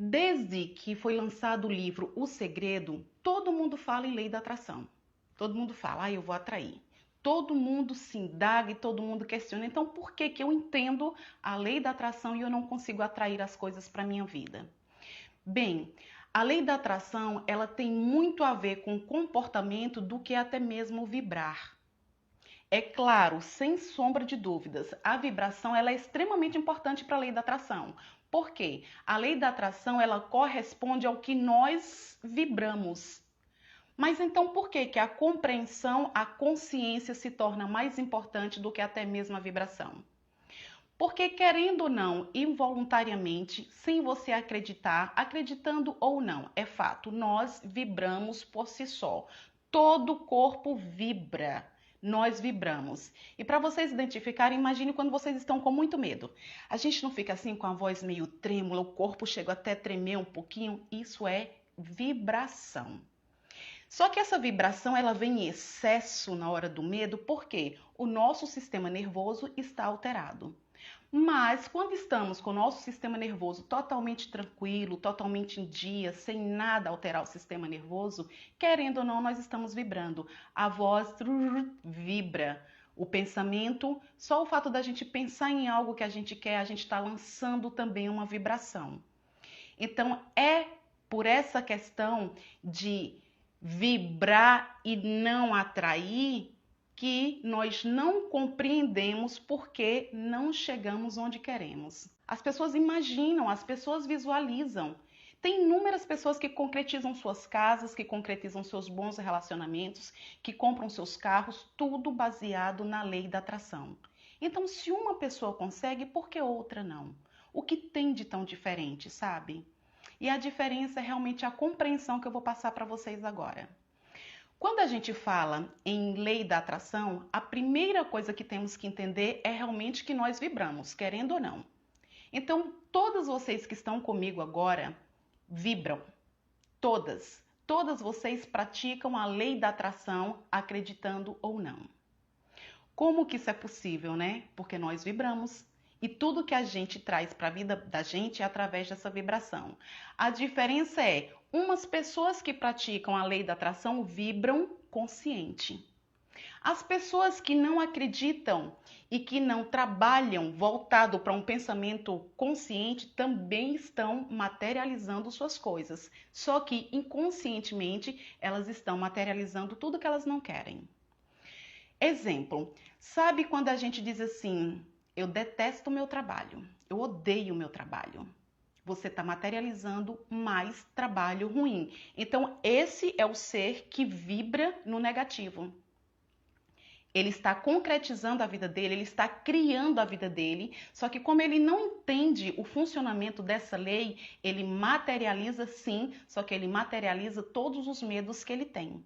Desde que foi lançado o livro O Segredo, todo mundo fala em lei da atração. Todo mundo fala, eu vou atrair. Todo mundo se indaga e todo mundo questiona. Então, por que que eu entendo a lei da atração e eu não consigo atrair as coisas para minha vida? Bem, a lei da atração, ela tem muito a ver com o comportamento do que até mesmo vibrar. É claro, sem sombra de dúvidas, a vibração ela é extremamente importante para a lei da atração. Por quê? A lei da atração ela corresponde ao que nós vibramos. Mas então por que que a compreensão, a consciência se torna mais importante do que até mesmo a vibração? Porque querendo ou não, involuntariamente, sem você acreditar, acreditando ou não, é fato, nós vibramos por si só. Todo corpo vibra. Nós vibramos. E para vocês identificarem, imagine quando vocês estão com muito medo. A gente não fica assim com a voz meio trêmula, o corpo chega até a tremer um pouquinho. Isso é vibração. Só que essa vibração ela vem em excesso na hora do medo porque o nosso sistema nervoso está alterado. Mas quando estamos com o nosso sistema nervoso totalmente tranquilo, totalmente em dia, sem nada alterar o sistema nervoso, querendo ou não, nós estamos vibrando. A voz vibra. O pensamento, só o fato da gente pensar em algo que a gente quer, a gente está lançando também uma vibração. Então é por essa questão de vibrar e não atrair que nós não compreendemos porque não chegamos onde queremos. As pessoas imaginam, as pessoas visualizam. Tem inúmeras pessoas que concretizam suas casas, que concretizam seus bons relacionamentos, que compram seus carros, tudo baseado na lei da atração. Então, se uma pessoa consegue, por que outra não? O que tem de tão diferente, sabe? E a diferença é realmente a compreensão que eu vou passar para vocês agora. Quando a gente fala em lei da atração, a primeira coisa que temos que entender é realmente que nós vibramos, querendo ou não. Então, todas vocês que estão comigo agora vibram. Todas. Todas vocês praticam a lei da atração, acreditando ou não. Como que isso é possível, né? Porque nós vibramos. E tudo que a gente traz para a vida da gente é através dessa vibração. A diferença é, umas pessoas que praticam a lei da atração vibram consciente. As pessoas que não acreditam e que não trabalham voltado para um pensamento consciente também estão materializando suas coisas. Só que inconscientemente elas estão materializando tudo que elas não querem. Exemplo, sabe quando a gente diz assim, eu detesto o meu trabalho, eu odeio o meu trabalho. Você está materializando mais trabalho ruim. Então, esse é o ser que vibra no negativo. Ele está concretizando a vida dele, ele está criando a vida dele, só que como ele não entende o funcionamento dessa lei, ele materializa sim, só que ele materializa todos os medos que ele tem.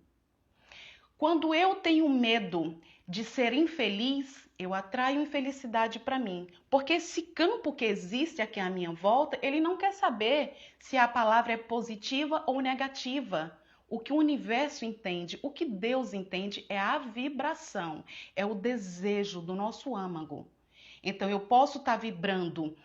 Quando eu tenho medo de ser infeliz, eu atraio infelicidade para mim. Porque esse campo que existe aqui à minha volta, ele não quer saber se a palavra é positiva ou negativa. O que o universo entende, o que Deus entende é a vibração, é o desejo do nosso âmago. Então eu posso estar vibrando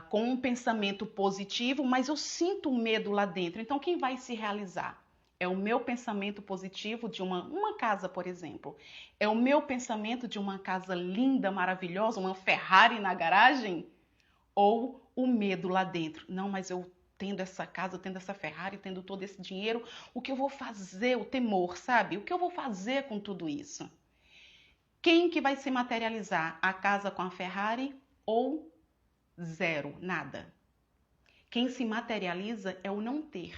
com um pensamento positivo, mas eu sinto medo lá dentro. Então quem vai se realizar? É o meu pensamento positivo de uma casa, por exemplo. É o meu pensamento de uma casa linda, maravilhosa, uma Ferrari na garagem? Ou o medo lá dentro? Não, mas eu tendo essa casa, tendo essa Ferrari, tendo todo esse dinheiro, o que eu vou fazer? O temor, sabe? O que eu vou fazer com tudo isso? Quem que vai se materializar? A casa com a Ferrari ou zero, nada? Quem se materializa é o não ter.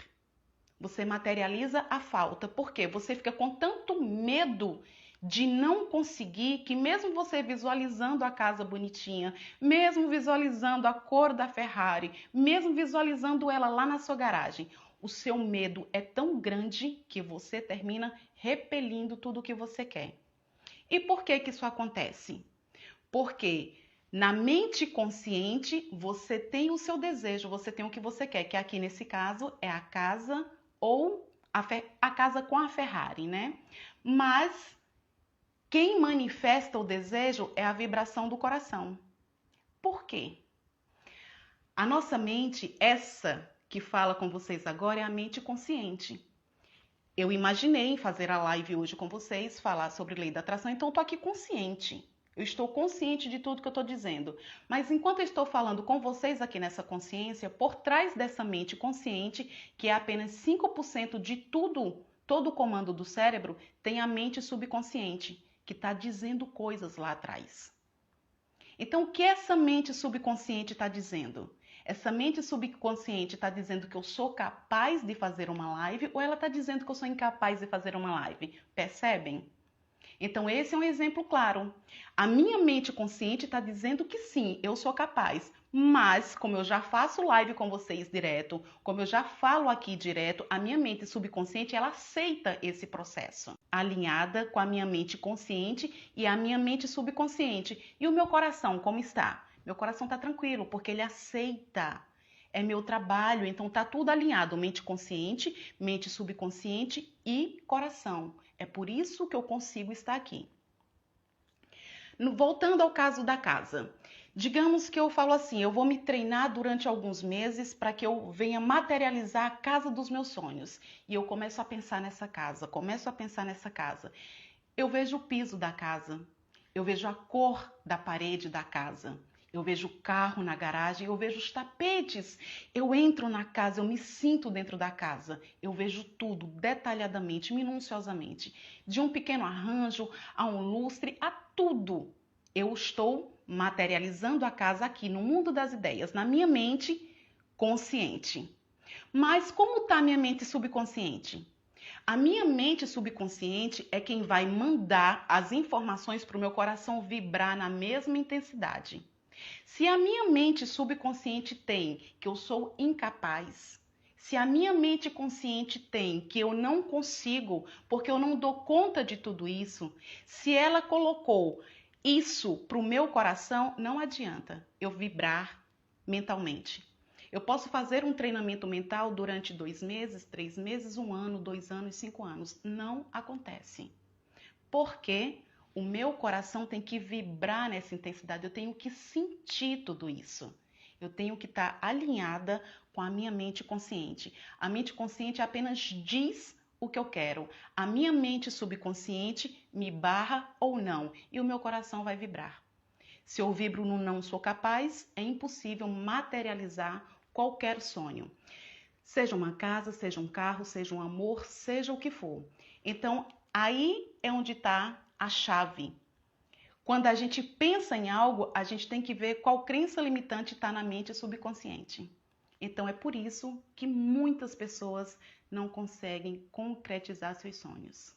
Você materializa a falta. Por quê? Você fica com tanto medo de não conseguir que mesmo você visualizando a casa bonitinha, mesmo visualizando a cor da Ferrari, mesmo visualizando ela lá na sua garagem, o seu medo é tão grande que você termina repelindo tudo o que você quer. E por que que isso acontece? Porque na mente consciente você tem o seu desejo, você tem o que você quer, que aqui nesse caso é a casa ou a casa com a Ferrari, né? Mas quem manifesta o desejo é a vibração do coração. Por quê? A nossa mente, essa que fala com vocês agora, é a mente consciente. Eu imaginei em fazer a live hoje com vocês, falar sobre lei da atração, então eu estou aqui consciente. Eu estou consciente de tudo que eu estou dizendo. Mas enquanto eu estou falando com vocês aqui nessa consciência, por trás dessa mente consciente, que é apenas 5% de tudo, todo o comando do cérebro, tem a mente subconsciente, que está dizendo coisas lá atrás. Então, o que essa mente subconsciente está dizendo? Essa mente subconsciente está dizendo que eu sou capaz de fazer uma live ou ela está dizendo que eu sou incapaz de fazer uma live? Percebem? Então, esse é um exemplo claro. A minha mente consciente está dizendo que sim, eu sou capaz. Mas, como eu já faço live com vocês direto, como eu já falo aqui direto, a minha mente subconsciente, ela aceita esse processo. Alinhada com a minha mente consciente e a minha mente subconsciente. E o meu coração, como está? Meu coração está tranquilo, porque ele aceita. É meu trabalho, então tá tudo alinhado, mente consciente, mente subconsciente e coração. É por isso que eu consigo estar aqui. Voltando ao caso da casa. Digamos que eu falo assim, eu vou me treinar durante alguns meses para que eu venha materializar a casa dos meus sonhos. E eu começo a pensar nessa casa, Eu vejo o piso da casa, eu vejo a cor da parede da casa. Eu vejo o carro na garagem, eu vejo os tapetes. Eu entro na casa, eu me sinto dentro da casa. Eu vejo tudo detalhadamente, minuciosamente. De um pequeno arranjo a um lustre, a tudo. Eu estou materializando a casa aqui no mundo das ideias, na minha mente consciente. Mas como está a minha mente subconsciente? A minha mente subconsciente é quem vai mandar as informações para o meu coração vibrar na mesma intensidade. Se a minha mente subconsciente tem que eu sou incapaz, se a minha mente consciente tem que eu não consigo, porque eu não dou conta de tudo isso, se ela colocou isso para o meu coração, não adianta eu vibrar mentalmente. Eu posso fazer um treinamento mental durante 2 meses, 3 meses, 1 ano, 2 anos, 5 anos. Não acontece. Por quê? O meu coração tem que vibrar nessa intensidade, eu tenho que sentir tudo isso. Eu tenho que estar alinhada com a minha mente consciente. A mente consciente apenas diz o que eu quero. A minha mente subconsciente me barra ou não, e o meu coração vai vibrar. Se eu vibro no não sou capaz, é impossível materializar qualquer sonho. Seja uma casa, seja um carro, seja um amor, seja o que for. Então, aí é onde está a chave. Quando a gente pensa em algo, a gente tem que ver qual crença limitante está na mente subconsciente. Então é por isso que muitas pessoas não conseguem concretizar seus sonhos.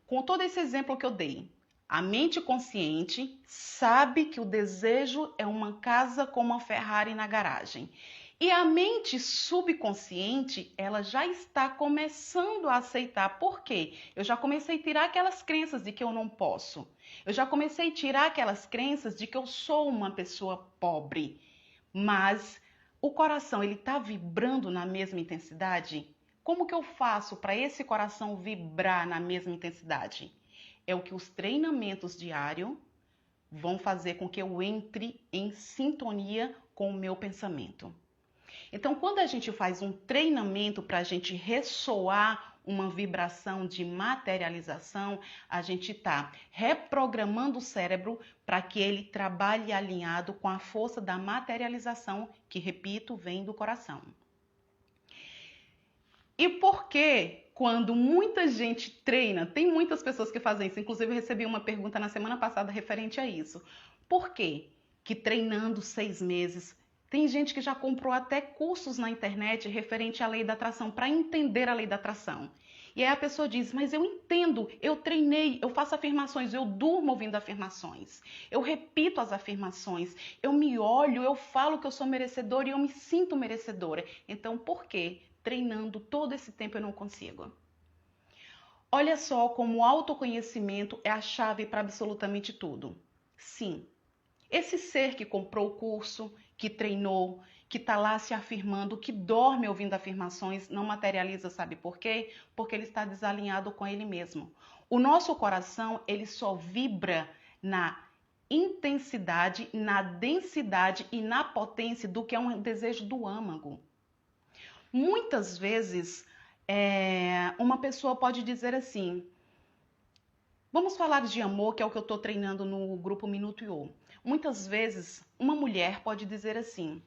Com todo esse exemplo que eu dei, a mente consciente sabe que o desejo é uma casa com uma Ferrari na garagem. E a mente subconsciente, ela já está começando a aceitar. Por quê? Eu já comecei a tirar aquelas crenças de que eu não posso. Eu já comecei a tirar aquelas crenças de que eu sou uma pessoa pobre. Mas o coração, ele está vibrando na mesma intensidade? Como que eu faço para esse coração vibrar na mesma intensidade? É o que os treinamentos diários vão fazer com que eu entre em sintonia com o meu pensamento. Então, quando a gente faz um treinamento para a gente ressoar uma vibração de materialização, a gente está reprogramando o cérebro para que ele trabalhe alinhado com a força da materialização, que, repito, vem do coração. E por que, quando muita gente treina, tem muitas pessoas que fazem isso, inclusive eu recebi uma pergunta na semana passada referente a isso. Por que treinando 6 meses, tem gente que já comprou até cursos na internet referente à lei da atração, para entender a lei da atração. E aí a pessoa diz, mas eu entendo, eu treinei, eu faço afirmações, eu durmo ouvindo afirmações, eu repito as afirmações, eu me olho, eu falo que eu sou merecedora e eu me sinto merecedora. Então, por que treinando todo esse tempo eu não consigo? Olha só como o autoconhecimento é a chave para absolutamente tudo. Sim, esse ser que comprou o curso, que treinou, que está lá se afirmando, que dorme ouvindo afirmações, não materializa, sabe por quê? Porque ele está desalinhado com ele mesmo. O nosso coração, ele só vibra na intensidade, na densidade e na potência do que é um desejo do âmago. Muitas vezes, uma pessoa pode dizer assim, vamos falar de amor, que é o que eu estou treinando no grupo Minuto Iô. Muitas vezes, uma mulher pode dizer assim,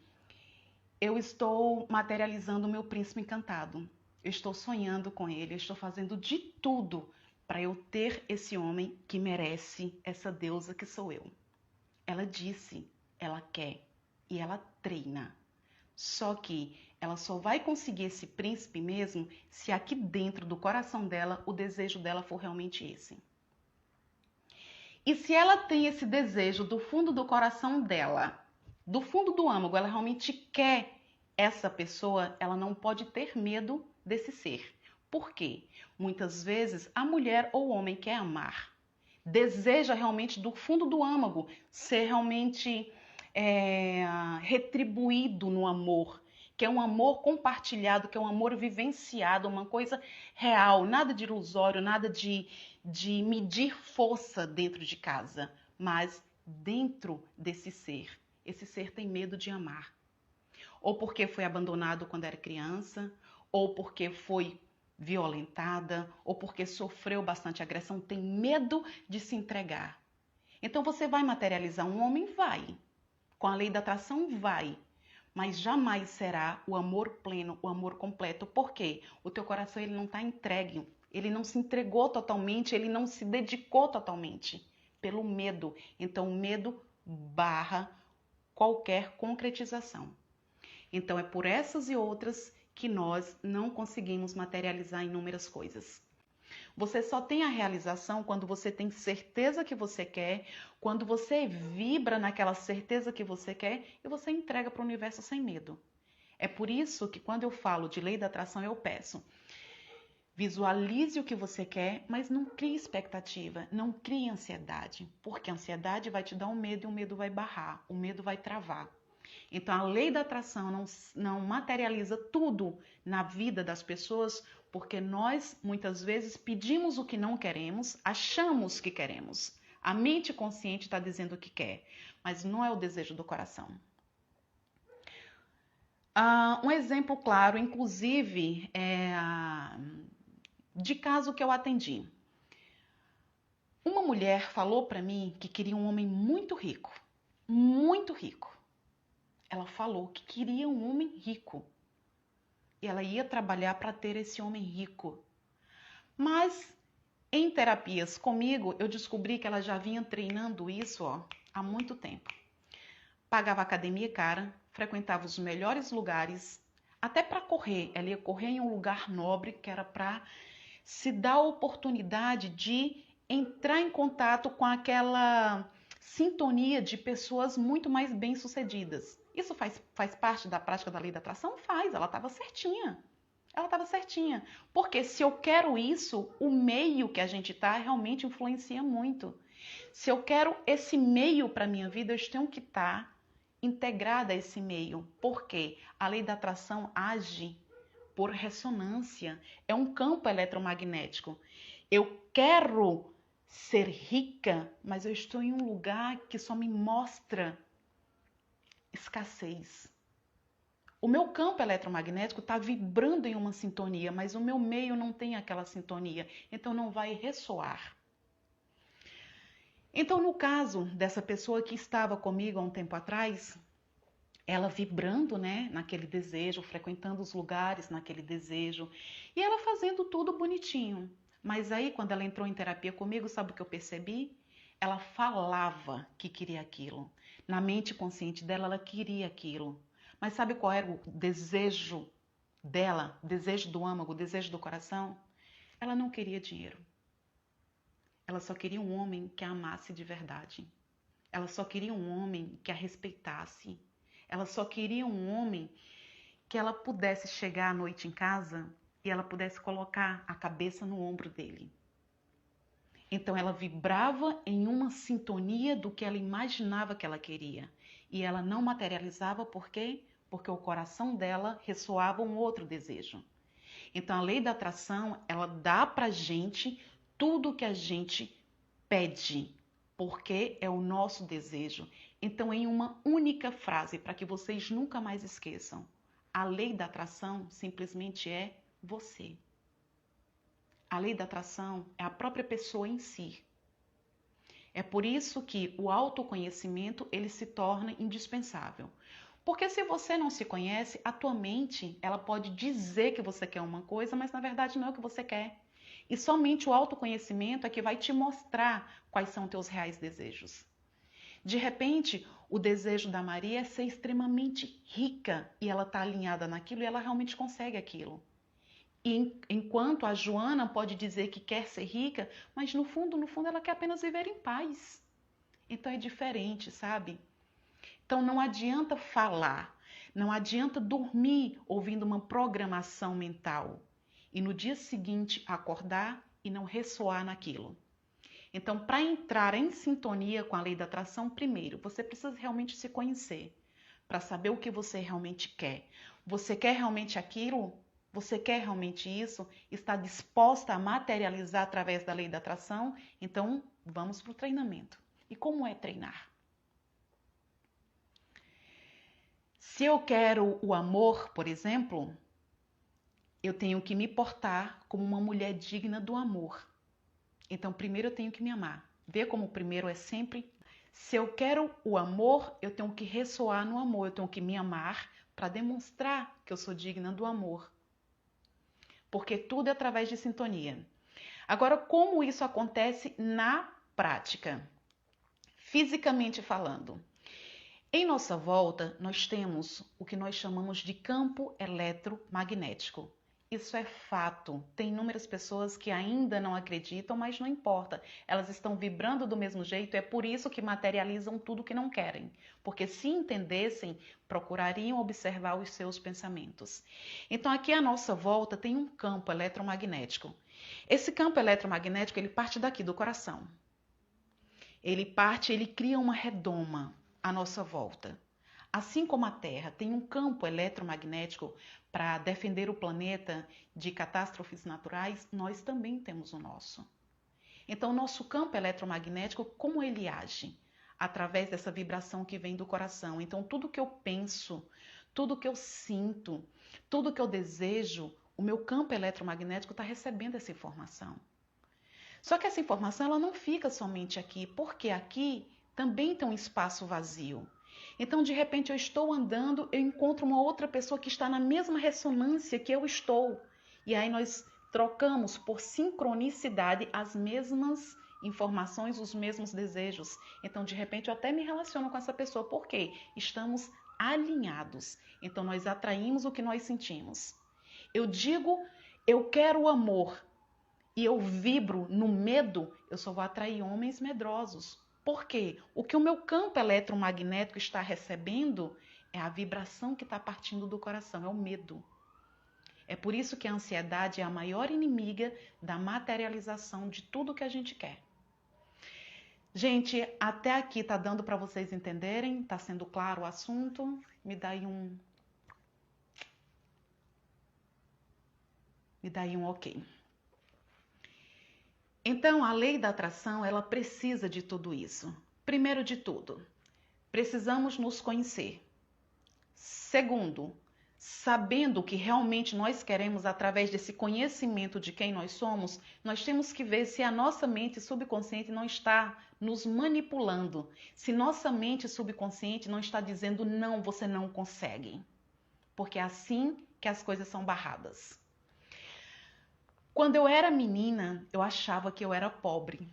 eu estou materializando o meu príncipe encantado, eu estou sonhando com ele, eu estou fazendo de tudo para eu ter esse homem que merece essa deusa que sou eu. Ela disse, ela quer e ela treina. Só que ela só vai conseguir esse príncipe mesmo se aqui dentro do coração dela o desejo dela for realmente esse. E se ela tem esse desejo do fundo do coração dela, do fundo do âmago, ela realmente quer essa pessoa, ela não pode ter medo desse ser. Por quê? Muitas vezes a mulher ou o homem quer amar, deseja realmente do fundo do âmago ser realmente retribuído no amor, que é um amor compartilhado, que é um amor vivenciado, uma coisa real, nada de ilusório, nada de medir força dentro de casa, mas dentro desse ser. Esse ser tem medo de amar. Ou porque foi abandonado quando era criança, ou porque foi violentada, ou porque sofreu bastante agressão, tem medo de se entregar. Então você vai materializar um homem? Vai. Com a lei da atração? Vai. Mas jamais será o amor pleno, o amor completo. Por quê? O teu coração ele não está entregue, ele não se entregou totalmente, ele não se dedicou totalmente pelo medo. Então o medo barra qualquer concretização. Então é por essas e outras que nós não conseguimos materializar inúmeras coisas. Você só tem a realização quando você tem certeza que você quer, quando você vibra naquela certeza que você quer e você entrega para o universo sem medo. É por isso que quando eu falo de lei da atração, eu peço, visualize o que você quer, mas não crie expectativa, não crie ansiedade, porque a ansiedade vai te dar um medo e o medo vai barrar, o medo vai travar. Então, a lei da atração não materializa tudo na vida das pessoas, porque nós, muitas vezes, pedimos o que não queremos, achamos que queremos. A mente consciente está dizendo o que quer, mas não é o desejo do coração. Um exemplo claro, inclusive, de caso que eu atendi. Uma mulher falou para mim que queria um homem muito rico, muito rico. Ela falou que queria um homem rico. E ela ia trabalhar para ter esse homem rico. Mas em terapias comigo, eu descobri que ela já vinha treinando isso há muito tempo. Pagava academia cara, frequentava os melhores lugares, até para correr. Ela ia correr em um lugar nobre, que era para se dar a oportunidade de entrar em contato com aquela sintonia de pessoas muito mais bem-sucedidas. Isso faz parte da prática da lei da atração? Faz, ela estava certinha. Ela estava certinha. Porque se eu quero isso, o meio que a gente está realmente influencia muito. Se eu quero esse meio para a minha vida, eu tenho que estar integrada a esse meio. Porque a lei da atração age por ressonância. É um campo eletromagnético. Eu quero ser rica, mas eu estou em um lugar que só me mostra escassez. O meu campo eletromagnético está vibrando em uma sintonia, mas o meu meio não tem aquela sintonia, então não vai ressoar. Então, no caso dessa pessoa que estava comigo há um tempo atrás, ela vibrando, né, naquele desejo, frequentando os lugares naquele desejo, e ela fazendo tudo bonitinho. Mas aí, quando ela entrou em terapia comigo, sabe o que eu percebi? Ela falava que queria aquilo. Na mente consciente dela, ela queria aquilo. Mas sabe qual era o desejo dela? O desejo do âmago, o desejo do coração? Ela não queria dinheiro. Ela só queria um homem que a amasse de verdade. Ela só queria um homem que a respeitasse. Ela só queria um homem que ela pudesse chegar à noite em casa e ela pudesse colocar a cabeça no ombro dele. Então ela vibrava em uma sintonia do que ela imaginava que ela queria. E ela não materializava por quê? Porque o coração dela ressoava um outro desejo. Então a lei da atração, ela dá pra gente tudo o que a gente pede. porque é o nosso desejo. Então, em uma única frase, para que vocês nunca mais esqueçam, a lei da atração simplesmente é você. A lei da atração é a própria pessoa em si. É por isso que o autoconhecimento ele se torna indispensável. Porque se você não se conhece, a tua mente ela pode dizer que você quer uma coisa, mas na verdade não é o que você quer. E somente o autoconhecimento é que vai te mostrar quais são teus reais desejos. De repente, o desejo da Maria é ser extremamente rica e ela está alinhada naquilo e ela realmente consegue aquilo. E enquanto a Joana pode dizer que quer ser rica, mas no fundo, ela quer apenas viver em paz. Então é diferente, sabe? Então não adianta falar, não adianta dormir ouvindo uma programação mental e no dia seguinte acordar e não ressoar naquilo. Então, para entrar em sintonia com a lei da atração, primeiro, você precisa realmente se conhecer, para saber o que você realmente quer. Você quer realmente aquilo? Você quer realmente isso? Está disposta a materializar através da lei da atração? Então, vamos para o treinamento. E como é treinar? Se eu quero o amor, por exemplo, eu tenho que me portar como uma mulher digna do amor. Então, primeiro eu tenho que me amar. Vê como o primeiro é sempre. Se eu quero o amor, eu tenho que ressoar no amor. Eu tenho que me amar para demonstrar que eu sou digna do amor. Porque tudo é através de sintonia. Agora, como isso acontece na prática? Fisicamente falando. Em nossa volta, nós temos o que nós chamamos de campo eletromagnético. Isso é fato. Tem inúmeras pessoas que ainda não acreditam, mas não importa. Elas estão vibrando do mesmo jeito, é por isso que materializam tudo que não querem. Porque se entendessem, procurariam observar os seus pensamentos. Então, aqui à nossa volta tem um campo eletromagnético. Esse campo eletromagnético, ele parte daqui, do coração. Ele cria uma redoma à nossa volta. Assim como a Terra tem um campo eletromagnético para defender o planeta de catástrofes naturais, nós também temos o nosso. Então, o nosso campo eletromagnético, como ele age? Através dessa vibração que vem do coração. Então, tudo que eu penso, tudo que eu sinto, tudo que eu desejo, o meu campo eletromagnético está recebendo essa informação. Só que essa informação ela não fica somente aqui, porque aqui também tem um espaço vazio. Então, de repente, eu estou andando, eu encontro uma outra pessoa que está na mesma ressonância que eu estou. E aí nós trocamos por sincronicidade as mesmas informações, os mesmos desejos. Então, de repente, eu até me relaciono com essa pessoa. Por quê? Estamos alinhados. Então, nós atraímos o que nós sentimos. Eu digo, eu quero o amor. E eu vibro no medo, eu só vou atrair homens medrosos. Por quê? O que o meu campo eletromagnético está recebendo é a vibração que está partindo do coração, é o medo. É por isso que a ansiedade é a maior inimiga da materialização de tudo que a gente quer. Gente, até aqui tá dando para vocês entenderem? Tá sendo claro o assunto? Me dá aí um ok. Então, a lei da atração, ela precisa de tudo isso. Primeiro de tudo, precisamos nos conhecer. Segundo, sabendo o que realmente nós queremos através desse conhecimento de quem nós somos, nós temos que ver se a nossa mente subconsciente não está nos manipulando. Se nossa mente subconsciente não está dizendo não, você não consegue. Porque é assim que as coisas são barradas. Quando eu era menina, eu achava que eu era pobre.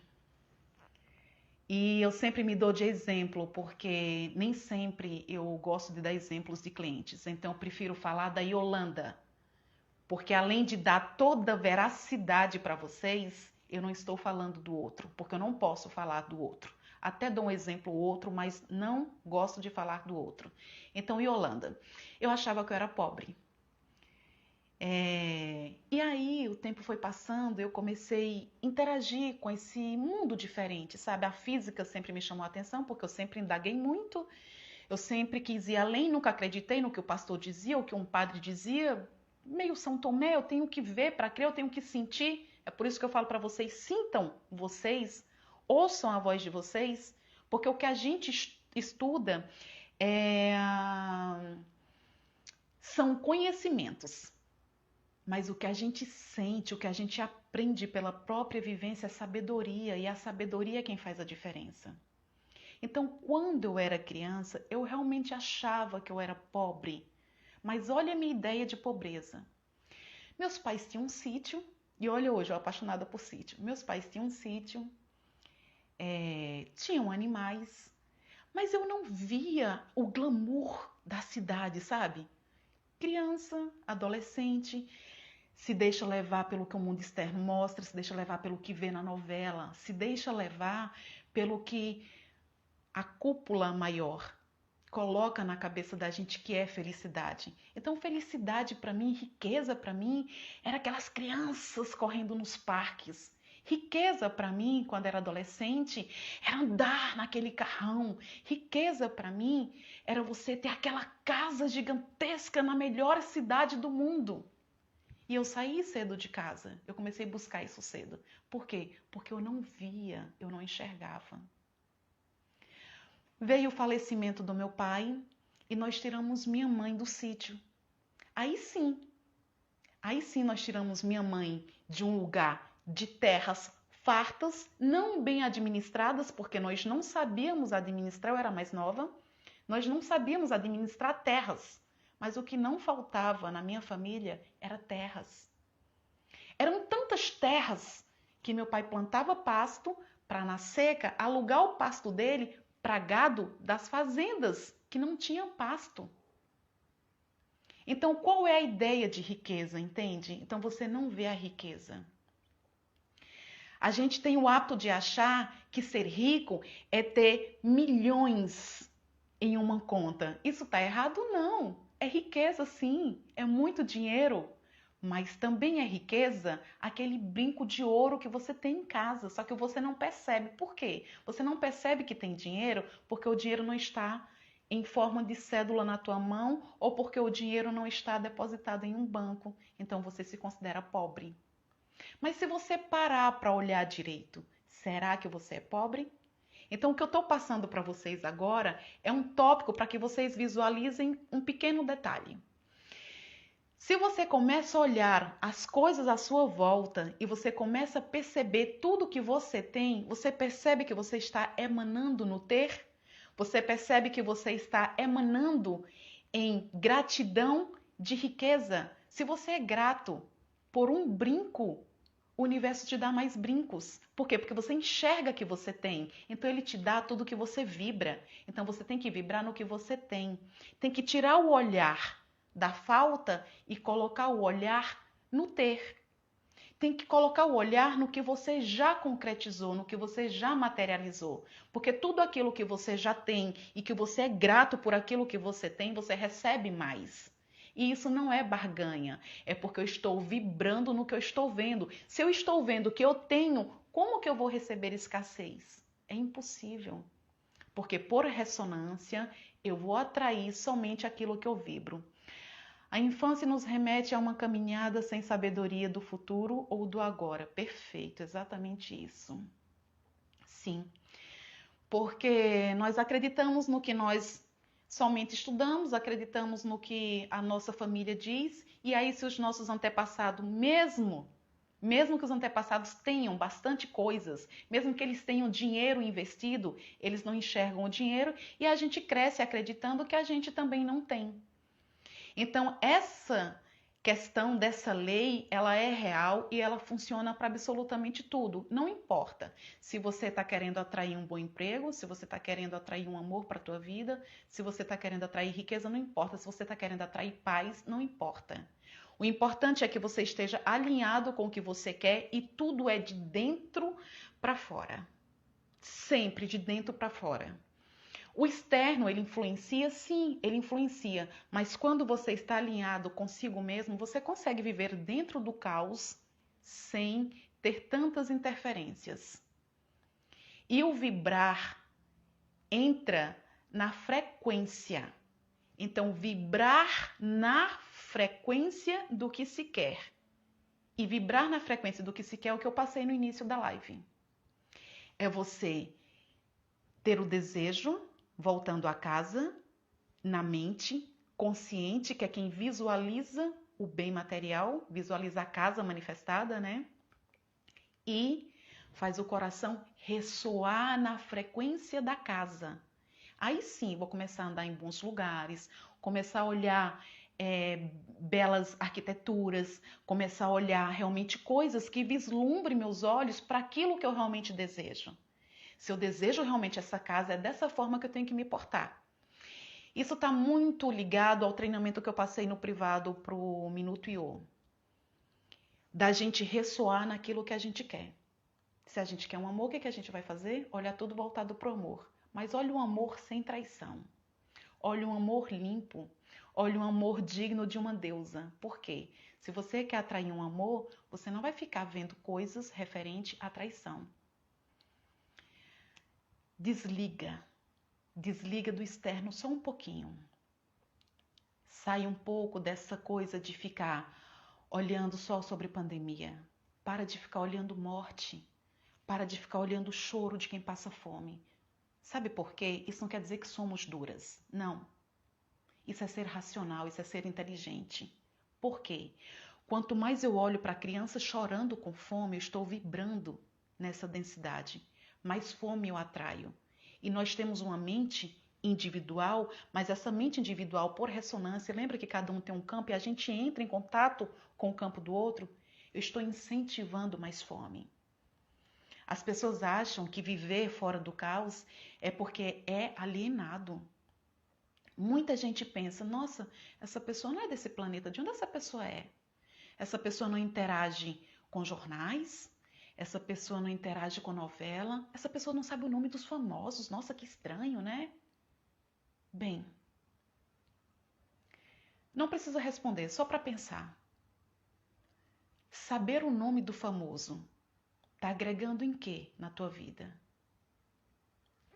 E eu sempre me dou de exemplo, porque nem sempre eu gosto de dar exemplos de clientes. Então, eu prefiro falar da Yolanda. Porque além de dar toda a veracidade para vocês, eu não estou falando do outro, porque eu não posso falar do outro. Até dou um exemplo ou outro, mas não gosto de falar do outro. Então, Yolanda, eu achava que eu era pobre. E aí o tempo foi passando, eu comecei a interagir com esse mundo diferente, sabe? A física sempre me chamou a atenção, porque eu sempre indaguei muito, eu sempre quis ir além, nunca acreditei no que o pastor dizia, ou que um padre dizia, meio São Tomé, eu tenho que ver para crer, eu tenho que sentir. É por isso que eu falo para vocês, sintam vocês, ouçam a voz de vocês, porque o que a gente estuda são conhecimentos. Mas o que a gente sente, o que a gente aprende pela própria vivência é sabedoria, e a sabedoria é quem faz a diferença. Então, quando eu era criança, eu realmente achava que eu era pobre. Mas olha a minha ideia de pobreza. Meus pais tinham um sítio, e olha hoje, eu apaixonada por sítio. Meus pais tinham um sítio, tinham animais, mas eu não via o glamour da cidade, sabe? Criança, adolescente, se deixa levar pelo que o mundo externo mostra, se deixa levar pelo que vê na novela, se deixa levar pelo que a cúpula maior coloca na cabeça da gente que é felicidade. Então, felicidade para mim, riqueza para mim, era aquelas crianças correndo nos parques. Riqueza para mim, quando era adolescente, era andar naquele carrão. Riqueza para mim era você ter aquela casa gigantesca na melhor cidade do mundo. E eu saí cedo de casa. Eu comecei a buscar isso cedo. Por quê? Porque eu não via, eu não enxergava. Veio o falecimento do meu pai e nós tiramos minha mãe do sítio. Aí sim nós tiramos minha mãe de um lugar de terras fartas, não bem administradas, porque nós não sabíamos administrar, eu era mais nova, nós não sabíamos administrar terras. Mas o que não faltava na minha família era terras. Eram tantas terras que meu pai plantava pasto para na seca alugar o pasto dele para gado das fazendas que não tinham pasto. Então, qual é a ideia de riqueza, entende? Então, você não vê a riqueza. A gente tem o hábito de achar que ser rico é ter milhões em uma conta. Isso está errado? Não. É riqueza, sim. É muito dinheiro. Mas também é riqueza aquele brinco de ouro que você tem em casa, só que você não percebe. Por quê? Você não percebe que tem dinheiro porque o dinheiro não está em forma de cédula na tua mão ou porque o dinheiro não está depositado em um banco. Então você se considera pobre. Mas se você parar para olhar direito, será que você é pobre? Então o que eu estou passando para vocês agora é um tópico para que vocês visualizem um pequeno detalhe. Se você começa a olhar as coisas à sua volta e você começa a perceber tudo que você tem, você percebe que você está emanando no ter? Você percebe que você está emanando em gratidão de riqueza? Se você é grato por um brinco, o universo te dá mais brincos. Por quê? Porque você enxerga que você tem. Então ele te dá tudo que você vibra. Então você tem que vibrar no que você tem. Tem que tirar o olhar da falta e colocar o olhar no ter. Tem que colocar o olhar no que você já concretizou, no que você já materializou. Porque tudo aquilo que você já tem e que você é grato por aquilo que você tem, você recebe mais. E isso não é barganha, é porque eu estou vibrando no que eu estou vendo. Se eu estou vendo que eu tenho, como que eu vou receber escassez? É impossível. Porque por ressonância, eu vou atrair somente aquilo que eu vibro. A infância nos remete a uma caminhada sem sabedoria do futuro ou do agora. Perfeito, exatamente isso. Sim, porque nós acreditamos no que nós somente estudamos, acreditamos no que a nossa família diz, e aí se os nossos antepassados, mesmo que os antepassados tenham bastante coisas, mesmo que eles tenham dinheiro investido, eles não enxergam o dinheiro e a gente cresce acreditando que a gente também não tem. Então, essa questão dessa lei, ela é real e ela funciona para absolutamente tudo. Não importa se você está querendo atrair um bom emprego, se você está querendo atrair um amor para a tua vida, se você está querendo atrair riqueza, não importa. Se você está querendo atrair paz, não importa. O importante é que você esteja alinhado com o que você quer e tudo é de dentro para fora. Sempre de dentro para fora. O externo, ele influencia? Sim, ele influencia. Mas quando você está alinhado consigo mesmo, você consegue viver dentro do caos sem ter tantas interferências. E o vibrar entra na frequência. Então, vibrar na frequência do que se quer. E vibrar na frequência do que se quer é o que eu passei no início da live. É você ter o desejo, voltando a casa, na mente, consciente, que é quem visualiza o bem material, visualiza a casa manifestada, né? E faz o coração ressoar na frequência da casa. Aí sim, vou começar a andar em bons lugares, começar a olhar belas arquiteturas, começar a olhar realmente coisas que vislumbrem meus olhos para aquilo que eu realmente desejo. Se eu desejo realmente essa casa, é dessa forma que eu tenho que me portar. Isso está muito ligado ao treinamento que eu passei no privado para o Minuto Iô. Da gente ressoar naquilo que a gente quer. Se a gente quer um amor, o que a gente vai fazer? Olha tudo voltado para o amor. Mas olha um amor sem traição. Olha um amor limpo. Olha um amor digno de uma deusa. Por quê? Se você quer atrair um amor, você não vai ficar vendo coisas referentes à traição. Desliga. Desliga do externo só um pouquinho. Sai um pouco dessa coisa de ficar olhando só sobre pandemia. Para de ficar olhando morte. Para de ficar olhando o choro de quem passa fome. Sabe por quê? Isso não quer dizer que somos duras. Não. Isso é ser racional, isso é ser inteligente. Por quê? Quanto mais eu olho para a criança chorando com fome, eu estou vibrando nessa densidade. Mais fome eu atraio. E nós temos uma mente individual, mas essa mente individual, por ressonância, lembra que cada um tem um campo e a gente entra em contato com o campo do outro? Eu estou incentivando mais fome. As pessoas acham que viver fora do caos é porque é alienado. Muita gente pensa, nossa, essa pessoa não é desse planeta, de onde essa pessoa é? Essa pessoa não interage com jornais, essa pessoa não interage com novela, essa pessoa não sabe o nome dos famosos, nossa, que estranho, né? Bem, não precisa responder, só para pensar. Saber o nome do famoso está agregando em quê na tua vida?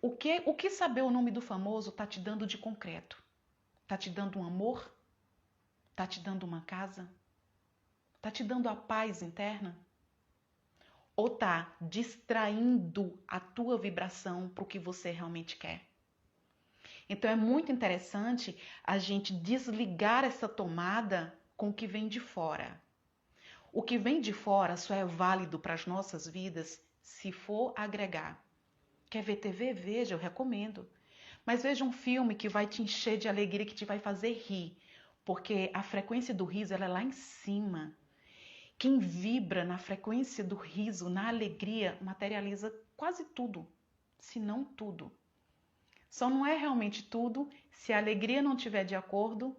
O que saber o nome do famoso está te dando de concreto? Está te dando um amor? Está te dando uma casa? Está te dando a paz interna? Ou está distraindo a tua vibração para o que você realmente quer? Então é muito interessante a gente desligar essa tomada com o que vem de fora. O que vem de fora só é válido para as nossas vidas se for agregar. Quer ver TV? Veja, eu recomendo. Mas veja um filme que vai te encher de alegria, que te vai fazer rir. Porque a frequência do riso ela é lá em cima. Quem vibra na frequência do riso, na alegria, materializa quase tudo, se não tudo. Só não é realmente tudo se a alegria não estiver de acordo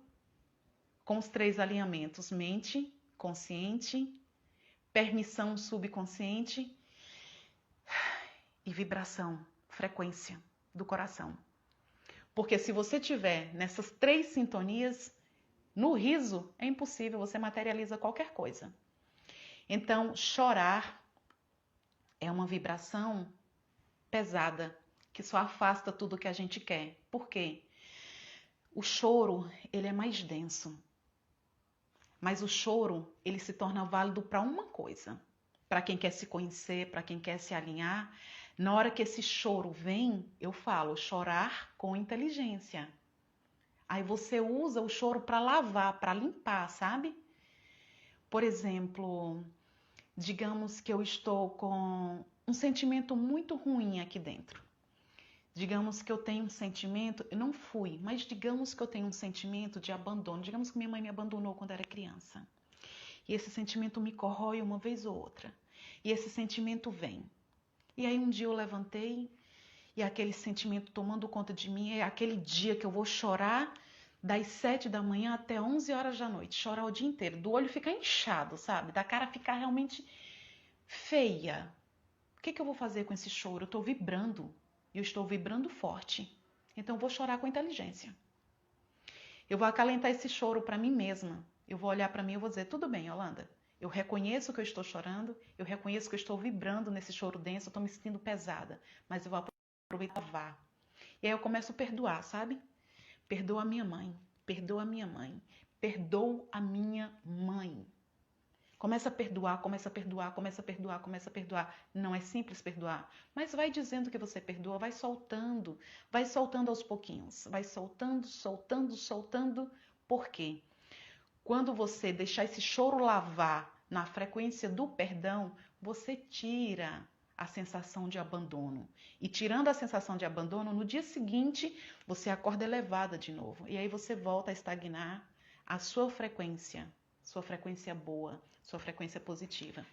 com os 3 alinhamentos: mente, consciente, permissão subconsciente e vibração, frequência do coração. Porque se você tiver nessas 3 sintonias, no riso é impossível, você materializa qualquer coisa. Então, chorar é uma vibração pesada, que só afasta tudo que a gente quer. Por quê? O choro, ele é mais denso. Mas o choro, ele se torna válido para uma coisa. Para quem quer se conhecer, para quem quer se alinhar. Na hora que esse choro vem, eu falo, chorar com inteligência. Aí você usa o choro para lavar, para limpar, sabe? Por exemplo, digamos que eu estou com um sentimento muito ruim aqui dentro. Digamos que eu tenho um sentimento, eu não fui, mas digamos que eu tenho um sentimento de abandono. Digamos que minha mãe me abandonou quando era criança. E esse sentimento me corrói uma vez ou outra. E esse sentimento vem. E aí um dia eu levantei e aquele sentimento tomando conta de mim, é aquele dia que eu vou chorar das 7 da manhã até 11 horas da noite. Chorar o dia inteiro, do olho ficar inchado, sabe? Da cara ficar realmente feia. O que eu vou fazer com esse choro? Eu estou vibrando. Eu estou vibrando forte. Então eu vou chorar com inteligência. Eu vou acalentar esse choro para mim mesma. Eu vou olhar para mim e vou dizer, tudo bem, Yolanda. Eu reconheço que eu estou chorando, eu reconheço que eu estou vibrando nesse choro denso, eu estou me sentindo pesada, mas eu vou aproveitar e vá. E aí eu começo a perdoar, sabe? Perdoa a minha mãe, perdoa a minha mãe, perdoa a minha mãe. Começa a perdoar, começa a perdoar, começa a perdoar, começa a perdoar. Não é simples perdoar, mas vai dizendo que você perdoa, vai soltando aos pouquinhos, vai soltando, soltando, soltando. Por quê? Quando você deixar esse choro lavar na frequência do perdão, você tira a sensação de abandono. E tirando a sensação de abandono, no dia seguinte, você acorda elevada de novo. E aí você volta a estagnar a sua frequência boa, sua frequência positiva.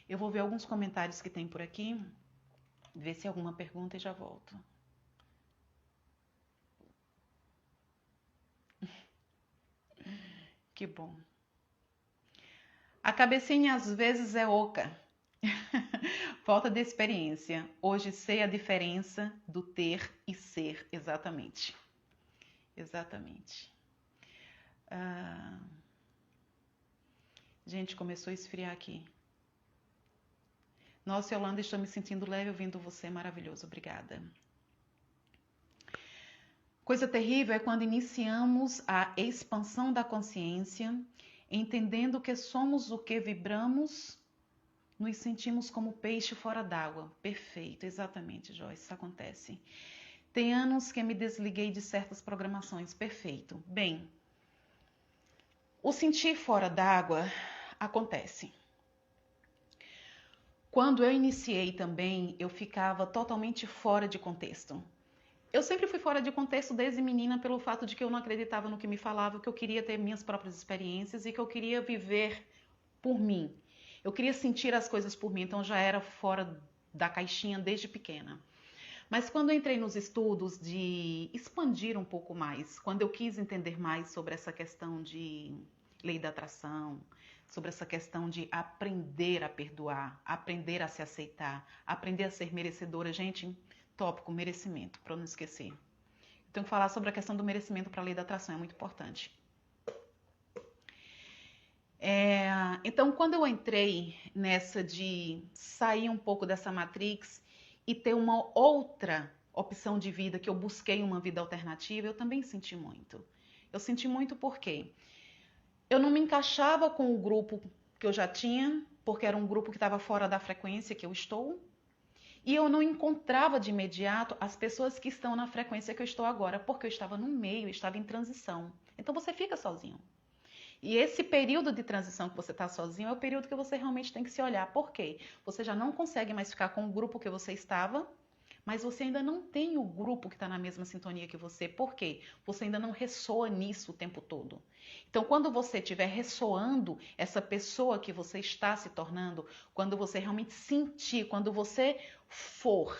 Eu vou ver alguns comentários que tem por aqui, ver se alguma pergunta e já volto. Que bom. A cabecinha às vezes é oca. Falta de experiência. Hoje sei a diferença do ter e ser, exatamente. Exatamente. Gente, começou a esfriar aqui. Nossa, Yolanda, estou me sentindo leve ouvindo você. Maravilhoso, obrigada. Coisa terrível é quando iniciamos a expansão da consciência, entendendo que somos o que vibramos, nos sentimos como peixe fora d'água. Perfeito, exatamente, Joyce, isso acontece. Tem anos que me desliguei de certas programações. Perfeito. Bem, o sentir fora d'água acontece. Quando eu iniciei também, eu ficava totalmente fora de contexto. Eu sempre fui fora de contexto desde menina pelo fato de que eu não acreditava no que me falava, que eu queria ter minhas próprias experiências e que eu queria viver por mim. Eu queria sentir as coisas por mim, então já era fora da caixinha desde pequena. Mas quando eu entrei nos estudos de expandir um pouco mais, quando eu quis entender mais sobre essa questão de lei da atração, sobre essa questão de aprender a perdoar, aprender a se aceitar, aprender a ser merecedora, gente, tópico, merecimento, para eu não esquecer. Eu tenho que falar sobre a questão do merecimento para a lei da atração, é muito importante. Então, quando eu entrei nessa de sair um pouco dessa matrix e ter uma outra opção de vida, que eu busquei uma vida alternativa, eu também senti muito. Eu senti muito porque eu não me encaixava com o grupo que eu já tinha, porque era um grupo que estava fora da frequência que eu estou. E eu não encontrava de imediato as pessoas que estão na frequência que eu estou agora, porque eu estava no meio, eu estava em transição. Então você fica sozinho. E esse período de transição que você está sozinho é o período que você realmente tem que se olhar. Por quê? Você já não consegue mais ficar com o grupo que você estava, mas você ainda não tem o grupo que está na mesma sintonia que você. Por quê? Você ainda não ressoa nisso o tempo todo. Então, quando você estiver ressoando essa pessoa que você está se tornando, quando você realmente sentir, quando você for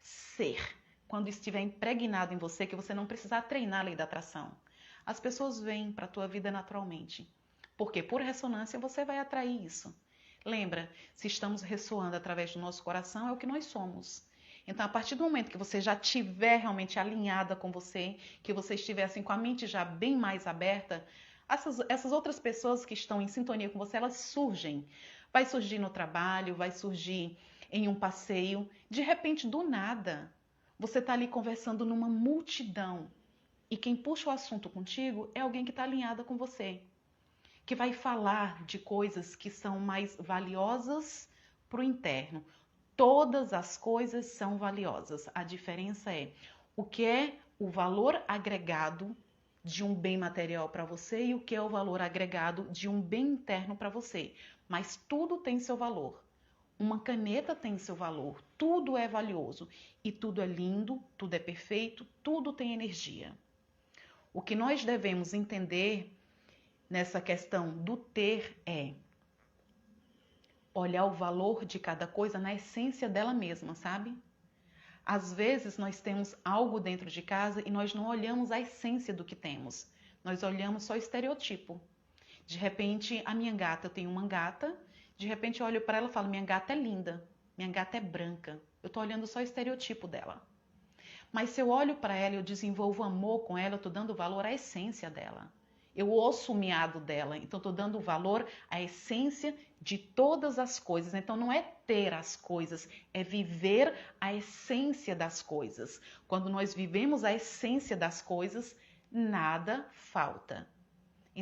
ser, quando estiver impregnado em você, que você não precisar treinar a lei da atração, as pessoas vêm para a tua vida naturalmente. Porque por ressonância você vai atrair isso. Lembra, se estamos ressoando através do nosso coração, é o que nós somos. Então, a partir do momento que você já estiver realmente alinhada com você, que você estiver assim, com a mente já bem mais aberta, essas outras pessoas que estão em sintonia com você, elas surgem. Vai surgir no trabalho, vai surgir em um passeio. De repente, do nada, você está ali conversando numa multidão. E quem puxa o assunto contigo é alguém que está alinhada com você, que vai falar de coisas que são mais valiosas para o interno. Todas as coisas são valiosas. A diferença é o que é o valor agregado de um bem material para você e o que é o valor agregado de um bem interno para você. Mas tudo tem seu valor. Uma caneta tem seu valor. Tudo é valioso. E tudo é lindo, tudo é perfeito, tudo tem energia. O que nós devemos entender nessa questão do ter é olhar o valor de cada coisa na essência dela mesma, sabe? Às vezes nós temos algo dentro de casa e nós não olhamos a essência do que temos. Nós olhamos só o estereotipo. De repente, a minha gata, eu tenho uma gata, de repente eu olho para ela e falo, minha gata é linda, minha gata é branca. Eu estou olhando só o estereotipo dela. Mas se eu olho para ela e eu desenvolvo amor com ela, eu estou dando valor à essência dela. Eu ouço o miado dela, então estou dando valor à essência de todas as coisas. Então não é ter as coisas, é viver a essência das coisas. Quando nós vivemos a essência das coisas, nada falta.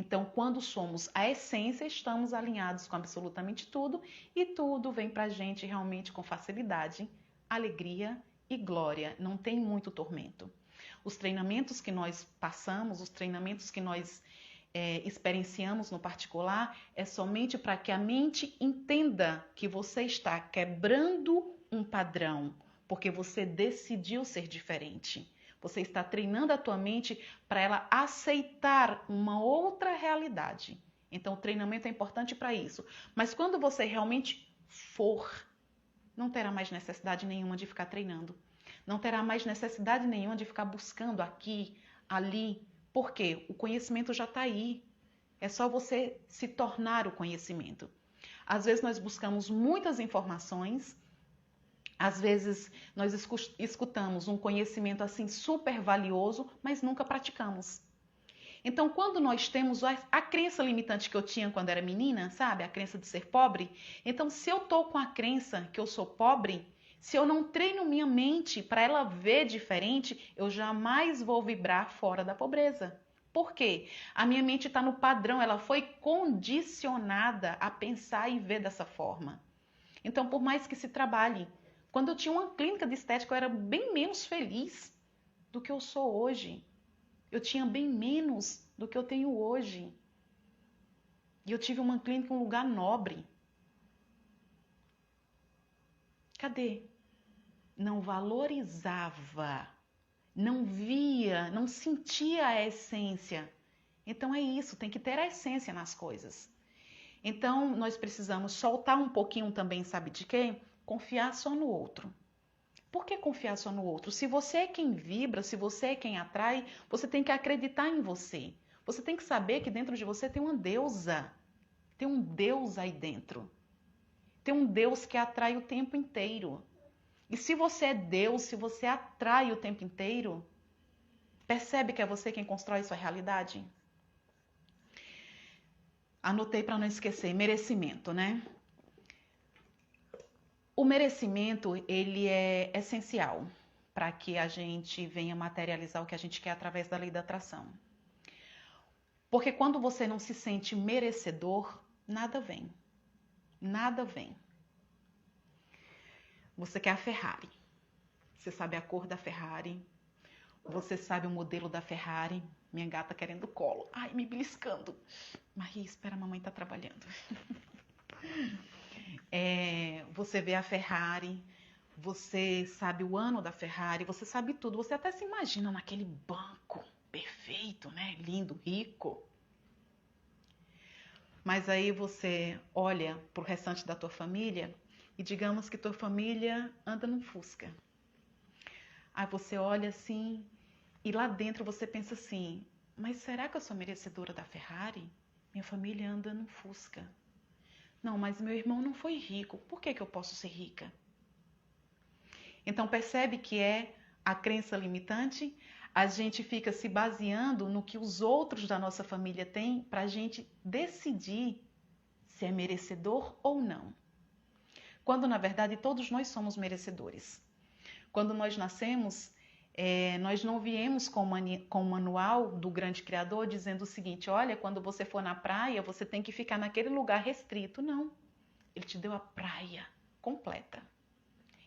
Então, quando somos a essência, estamos alinhados com absolutamente tudo e tudo vem pra gente realmente com facilidade, alegria e glória. Não tem muito tormento. Os treinamentos que nós passamos, os treinamentos que nós experienciamos no particular, é somente para que a mente entenda que você está quebrando um padrão, porque você decidiu ser diferente. Você está treinando a tua mente para ela aceitar uma outra realidade. Então, o treinamento é importante para isso. Mas quando você realmente for, não terá mais necessidade nenhuma de ficar treinando. Não terá mais necessidade nenhuma de ficar buscando aqui, ali. Por quê? O conhecimento já está aí. É só você se tornar o conhecimento. Às vezes nós buscamos muitas informações, às vezes nós escutamos um conhecimento assim super valioso, mas nunca praticamos. Então, quando nós temos a crença limitante que eu tinha quando era menina, sabe? A crença de ser pobre. Então, se eu tô com a crença que eu sou pobre, se eu não treino minha mente para ela ver diferente, eu jamais vou vibrar fora da pobreza. Por quê? A minha mente está no padrão, ela foi condicionada a pensar e ver dessa forma. Então, por mais que se trabalhe, quando eu tinha uma clínica de estética, eu era bem menos feliz do que eu sou hoje. Eu tinha bem menos do que eu tenho hoje. E eu tive uma clínica em um lugar nobre. Cadê? Não valorizava, não via, não sentia a essência. Então é isso, tem que ter a essência nas coisas. Então nós precisamos soltar um pouquinho também, sabe de quê? Confiar só no outro. Por que confiar só no outro? Se você é quem vibra, se você é quem atrai, você tem que acreditar em você. Você tem que saber que dentro de você tem uma deusa. Tem um Deus aí dentro. Tem um Deus que atrai o tempo inteiro. E se você é Deus, se você atrai o tempo inteiro, percebe que é você quem constrói sua realidade? Anotei para não esquecer, merecimento, né? O merecimento, ele é essencial para que a gente venha materializar o que a gente quer através da lei da atração. Porque quando você não se sente merecedor, nada vem. Nada vem. Você quer a Ferrari. Você sabe a cor da Ferrari. Você sabe o modelo da Ferrari. Minha gata querendo colo. Ai, me beliscando. Maria, espera, a mamãe tá trabalhando. Você vê a Ferrari, você sabe o ano da Ferrari, você sabe tudo. Você até se imagina naquele banco perfeito, né? Lindo, rico. Mas aí você olha pro restante da tua família e digamos que tua família anda num Fusca. Aí você olha assim e lá dentro você pensa assim, mas será que eu sou merecedora da Ferrari? Minha família anda num Fusca. Não, mas meu irmão não foi rico. Por que eu posso ser rica? Então percebe que é a crença limitante? A gente fica se baseando no que os outros da nossa família têm para a gente decidir se é merecedor ou não. Quando na verdade todos nós somos merecedores. Quando nós nascemos, nós não viemos com o manual do grande Criador dizendo o seguinte, olha, quando você for na praia, você tem que ficar naquele lugar restrito. Não. Ele te deu a praia completa.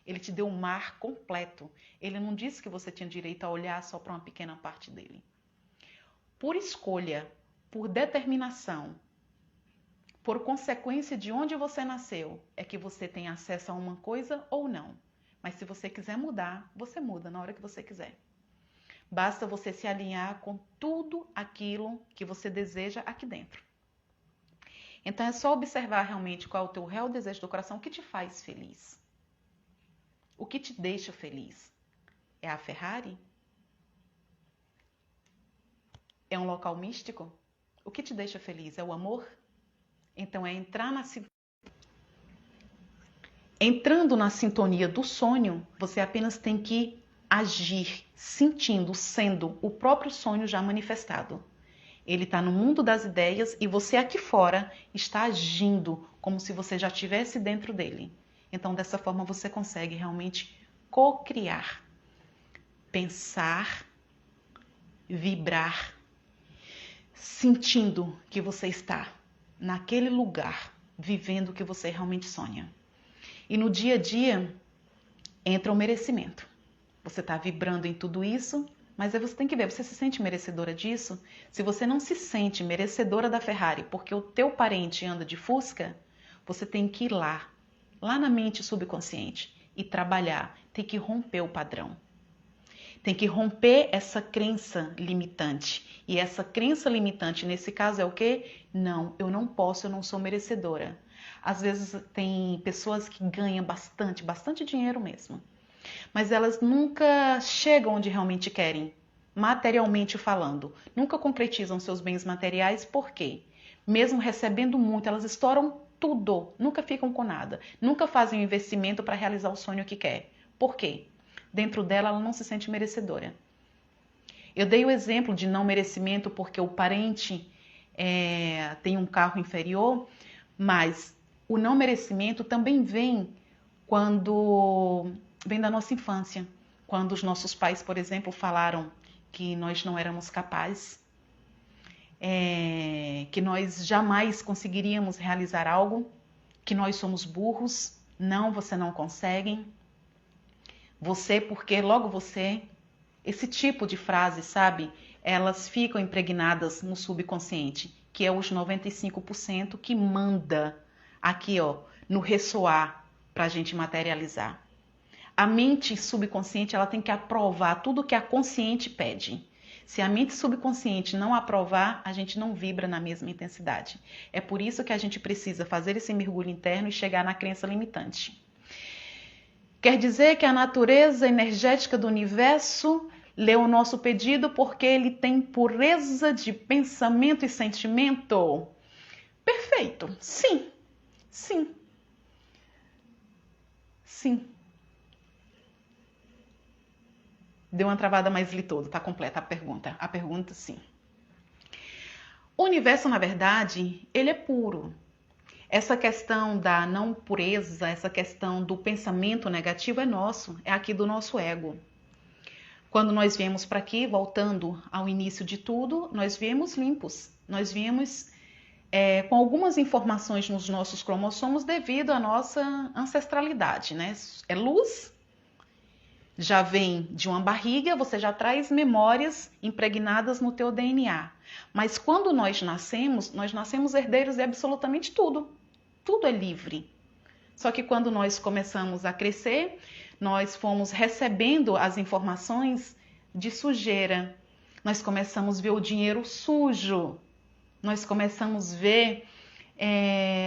Ele te deu o mar completo. Ele não disse que você tinha direito a olhar só para uma pequena parte dele. Por escolha, por determinação, por consequência de onde você nasceu, é que você tem acesso a uma coisa ou não. Mas se você quiser mudar, você muda na hora que você quiser. Basta você se alinhar com tudo aquilo que você deseja aqui dentro. Então é só observar realmente qual é o teu real desejo do coração, o que te faz feliz. O que te deixa feliz? É a Ferrari? É um local místico? O que te deixa feliz? É o amor? Então é entrando na sintonia do sonho, você apenas tem que agir, sentindo, sendo o próprio sonho já manifestado. Ele está no mundo das ideias e você aqui fora está agindo como se você já estivesse dentro dele. Então, dessa forma, você consegue realmente co-criar, pensar, vibrar sentindo que você está naquele lugar, vivendo o que você realmente sonha. E no dia a dia entra o merecimento. Você está vibrando em tudo isso, mas aí você tem que ver, você se sente merecedora disso? Se você não se sente merecedora da Ferrari porque o teu parente anda de Fusca, você tem que ir lá na mente subconsciente e trabalhar, tem que romper o padrão. Tem que romper essa crença limitante. E essa crença limitante, nesse caso, é o quê? Não, eu não posso, eu não sou merecedora. Às vezes tem pessoas que ganham bastante dinheiro mesmo. Mas elas nunca chegam onde realmente querem, materialmente falando. Nunca concretizam seus bens materiais, por quê? Mesmo recebendo muito, elas estouram tudo, nunca ficam com nada. Nunca fazem um investimento para realizar o sonho que quer. Por quê? Dentro dela, ela não se sente merecedora. Eu dei o exemplo de não merecimento porque o parente tem um carro inferior, mas o não merecimento também vem quando vem da nossa infância. Quando os nossos pais, por exemplo, falaram que nós não éramos capazes, que nós jamais conseguiríamos realizar algo, que nós somos burros, não, você não consegue. Você, porque logo você, esse tipo de frase, sabe? Elas ficam impregnadas no subconsciente, que é os 95% que manda aqui, ó, no ressoar para a gente materializar. A mente subconsciente, ela tem que aprovar tudo que a consciente pede. Se a mente subconsciente não aprovar, a gente não vibra na mesma intensidade. É por isso que a gente precisa fazer esse mergulho interno e chegar na crença limitante. Quer dizer que a natureza energética do universo lê o nosso pedido porque ele tem pureza de pensamento e sentimento? Perfeito. Sim. Sim. Sim. Deu uma travada, mas li todo. Tá completa a pergunta. A pergunta, sim. O universo, na verdade, ele é puro. Essa questão da não pureza, essa questão do pensamento negativo é nosso, é aqui do nosso ego. Quando nós viemos para aqui, voltando ao início de tudo, nós viemos limpos. Nós viemos com algumas informações nos nossos cromossomos devido à nossa ancestralidade, né? É luz, já vem de uma barriga, você já traz memórias impregnadas no teu DNA. Mas quando nós nascemos herdeiros de absolutamente tudo. Tudo é livre. Só que quando nós começamos a crescer, nós fomos recebendo as informações de sujeira. Nós começamos a ver o dinheiro sujo. Nós começamos a ver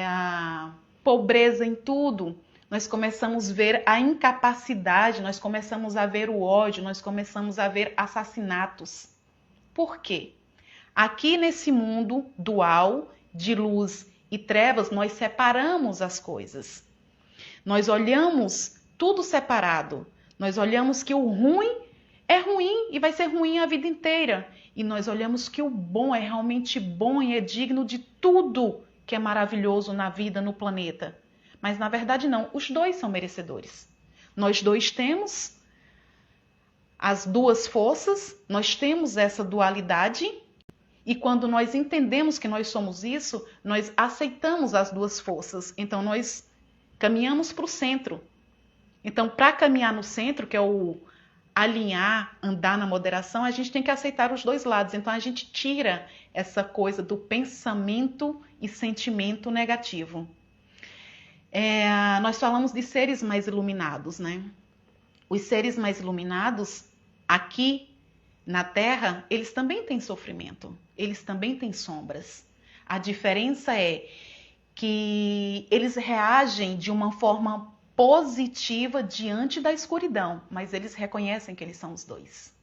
a pobreza em tudo. Nós começamos a ver a incapacidade, nós começamos a ver o ódio, nós começamos a ver assassinatos. Por quê? Aqui nesse mundo dual de luz e trevas, nós separamos as coisas. Nós olhamos tudo separado. Nós olhamos que o ruim é ruim e vai ser ruim a vida inteira. E nós olhamos que o bom é realmente bom e é digno de tudo que é maravilhoso na vida, no planeta. Mas na verdade não, os dois são merecedores. Nós dois temos as duas forças, nós temos essa dualidade. E quando nós entendemos que nós somos isso, nós aceitamos as duas forças. Então nós caminhamos para o centro. Então, para caminhar no centro, que é o alinhar, andar na moderação, a gente tem que aceitar os dois lados. Então a gente tira essa coisa do pensamento e sentimento negativo. Nós falamos de seres mais iluminados, né? Os seres mais iluminados aqui na Terra, eles também têm sofrimento, eles também têm sombras. A diferença é que eles reagem de uma forma positiva diante da escuridão, mas eles reconhecem que eles são os dois.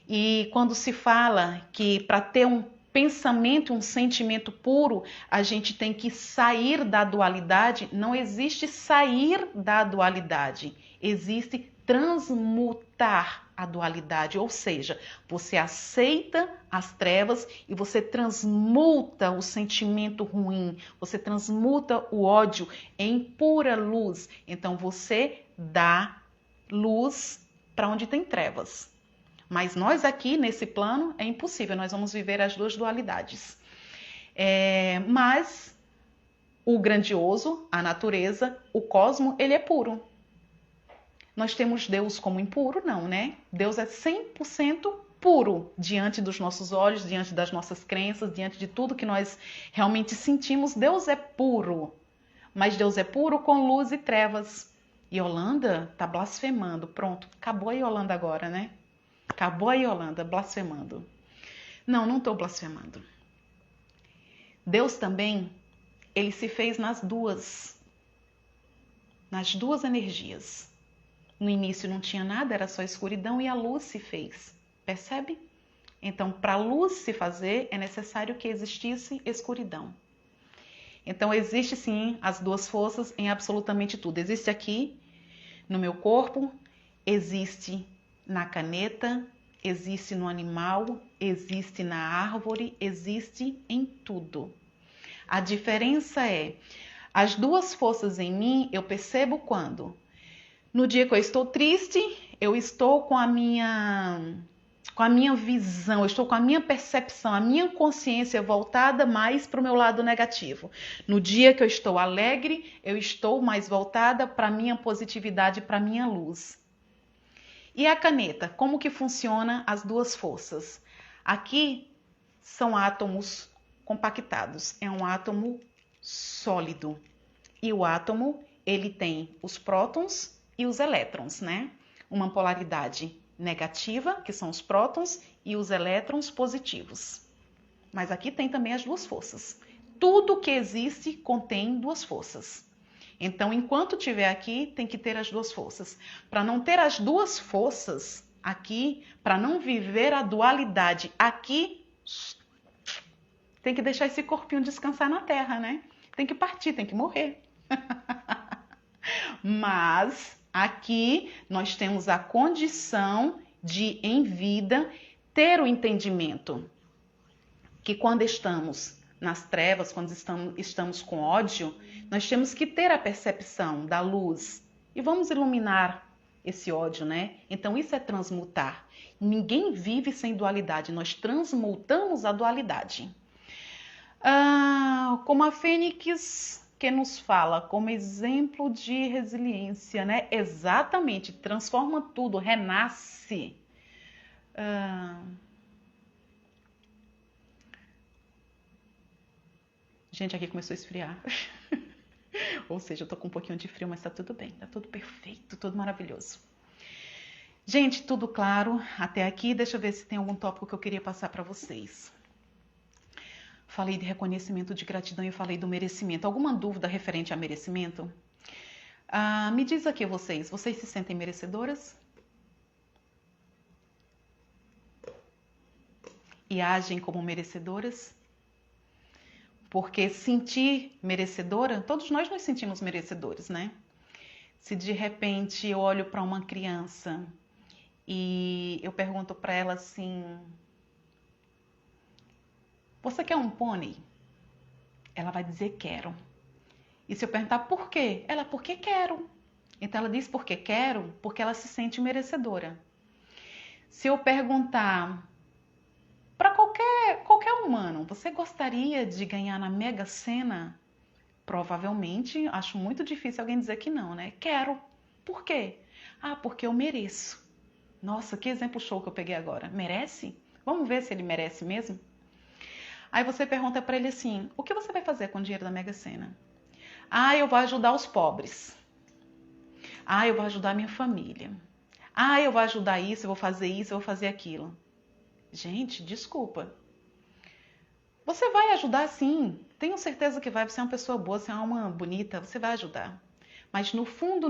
E quando se fala que para ter um pensamento, um sentimento puro, a gente tem que sair da dualidade, não existe sair da dualidade, existe transmutar a dualidade, ou seja, você aceita as trevas e você transmuta o sentimento ruim, você transmuta o ódio em pura luz. Então você dá luz para onde tem trevas. Mas nós aqui, nesse plano, é impossível, nós vamos viver as duas dualidades. Mas o grandioso, a natureza, o cosmo, ele é puro. Nós temos Deus como impuro? Não, né? Deus é 100% puro diante dos nossos olhos, diante das nossas crenças, diante de tudo que nós realmente sentimos. Deus é puro. Mas Deus é puro com luz e trevas. E Yolanda tá blasfemando. Pronto, acabou a Yolanda agora, né? Acabou a Yolanda blasfemando. Não, não estou blasfemando. Deus também, ele se fez nas duas energias. No início não tinha nada, era só escuridão e a luz se fez. Percebe? Então, para a luz se fazer, é necessário que existisse escuridão. Então, existe sim as duas forças em absolutamente tudo. Existe aqui no meu corpo, existe na caneta, existe no animal, existe na árvore, existe em tudo. A diferença é, as duas forças em mim eu percebo quando? No dia que eu estou triste, eu estou com a minha visão, eu estou com a minha percepção, a minha consciência voltada mais para o meu lado negativo. No dia que eu estou alegre, eu estou mais voltada para a minha positividade, para a minha luz. E a caneta, como que funciona as duas forças? Aqui são átomos compactados, é um átomo sólido. E o átomo, ele tem os prótons e os elétrons, né? Uma polaridade negativa, que são os prótons, e os elétrons positivos. Mas aqui tem também as duas forças. Tudo que existe contém duas forças. Então, enquanto tiver aqui, tem que ter as duas forças. Para não ter as duas forças aqui, para não viver a dualidade aqui, tem que deixar esse corpinho descansar na Terra, né? Tem que partir, tem que morrer. Mas aqui nós temos a condição de, em vida, ter o entendimento que quando estamos nas trevas, quando estamos com ódio, nós temos que ter a percepção da luz e vamos iluminar esse ódio, né? Então isso é transmutar. Ninguém vive sem dualidade, nós transmutamos a dualidade. Como a Fênix que nos fala como exemplo de resiliência, né? Exatamente, transforma tudo, renasce. Gente, aqui começou a esfriar. Ou seja, eu tô com um pouquinho de frio, mas tá tudo bem, tá tudo perfeito, tudo maravilhoso. Gente, tudo claro até aqui. Deixa eu ver se tem algum tópico que eu queria passar para vocês. Falei de reconhecimento, de gratidão e falei do merecimento. Alguma dúvida referente a merecimento? Me diz aqui vocês se sentem merecedoras? E agem como merecedoras? Porque sentir merecedora, todos nós nos sentimos merecedores, né? Se de repente eu olho para uma criança e eu pergunto para ela assim: você quer um pônei? Ela vai dizer quero. E se eu perguntar por quê? Ela, porque quero. Então ela diz porque quero, porque ela se sente merecedora. Se eu perguntar para qualquer humano, você gostaria de ganhar na Mega Sena? Provavelmente, acho muito difícil alguém dizer que não, né? Quero. Por quê? Porque eu mereço. Nossa, que exemplo show que eu peguei agora. Merece? Vamos ver se ele merece mesmo? Aí você pergunta para ele assim: o que você vai fazer com o dinheiro da Mega Sena? Eu vou ajudar os pobres. Eu vou ajudar a minha família. Eu vou ajudar isso, eu vou fazer isso, eu vou fazer aquilo. Gente, desculpa. Você vai ajudar sim. Tenho certeza que vai. Você é uma pessoa boa, você é uma alma bonita, você vai ajudar. Mas no fundo,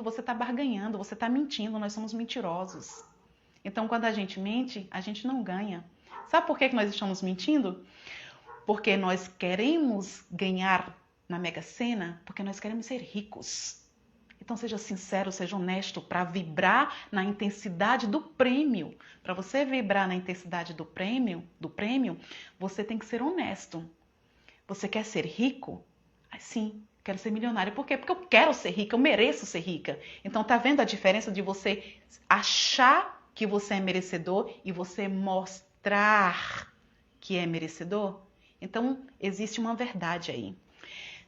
você está barganhando, você está mentindo, nós somos mentirosos. Então, quando a gente mente, a gente não ganha. Sabe por que nós estamos mentindo? Porque nós queremos ganhar na Mega Sena, porque nós queremos ser ricos. Então seja sincero, seja honesto para vibrar na intensidade do prêmio. Para você vibrar na intensidade do prêmio, você tem que ser honesto. Você quer ser rico? Sim, quero ser milionário. Por quê? Porque eu quero ser rica, eu mereço ser rica. Então tá vendo a diferença de você achar que você é merecedor e você mostrar que é merecedor? Então, existe uma verdade aí.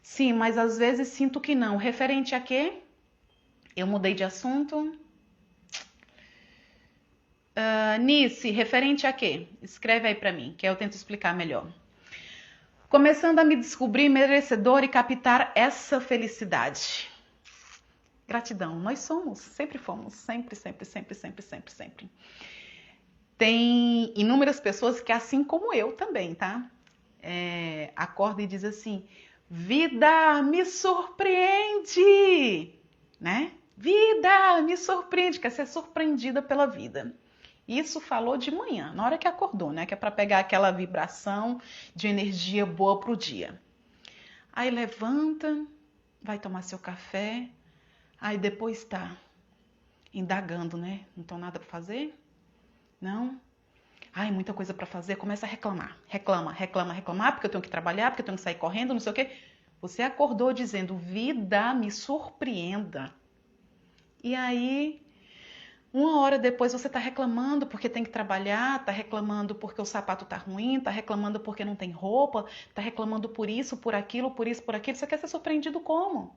Sim, mas às vezes sinto que não. Referente a quê? Eu mudei de assunto. Nice, referente a quê? Escreve aí pra mim, que eu tento explicar melhor. Começando a me descobrir merecedor e captar essa felicidade. Gratidão, nós somos, sempre fomos, sempre, sempre, sempre, sempre, sempre, sempre. Tem inúmeras pessoas que, assim como eu também, tá? Acorda e diz assim, vida, me surpreende, né? Vida, me surpreende, quer ser surpreendida pela vida. Isso falou de manhã, na hora que acordou, né? Que é para pegar aquela vibração de energia boa pro dia. Aí levanta, vai tomar seu café, aí depois tá indagando, né? Não tem nada para fazer? Não? Ai, muita coisa para fazer, começa a reclamar. Reclamar, porque eu tenho que trabalhar, porque eu tenho que sair correndo, não sei o quê. Você acordou dizendo, vida, me surpreenda. E aí, uma hora depois você tá reclamando porque tem que trabalhar, tá reclamando porque o sapato tá ruim, tá reclamando porque não tem roupa, tá reclamando por isso, por aquilo, por isso, por aquilo. Você quer ser surpreendido como?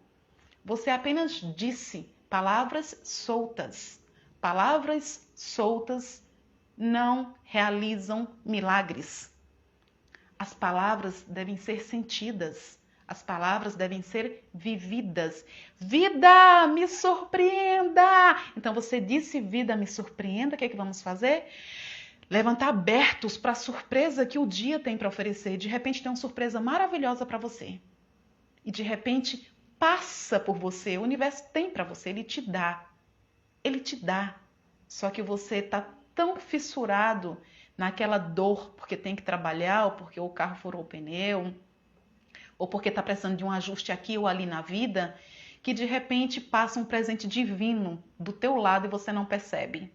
Você apenas disse palavras soltas. Palavras soltas não realizam milagres. As palavras devem ser sentidas. As palavras devem ser vividas. Vida, me surpreenda! Então você disse vida, me surpreenda. O que é que vamos fazer? Levantar abertos para a surpresa que o dia tem para oferecer. De repente tem uma surpresa maravilhosa para você. E de repente passa por você. O universo tem para você. Ele te dá. Ele te dá. Só que você está tão fissurado naquela dor porque tem que trabalhar, ou porque o carro furou o pneu, ou porque está precisando de um ajuste aqui ou ali na vida, que de repente passa um presente divino do teu lado e você não percebe.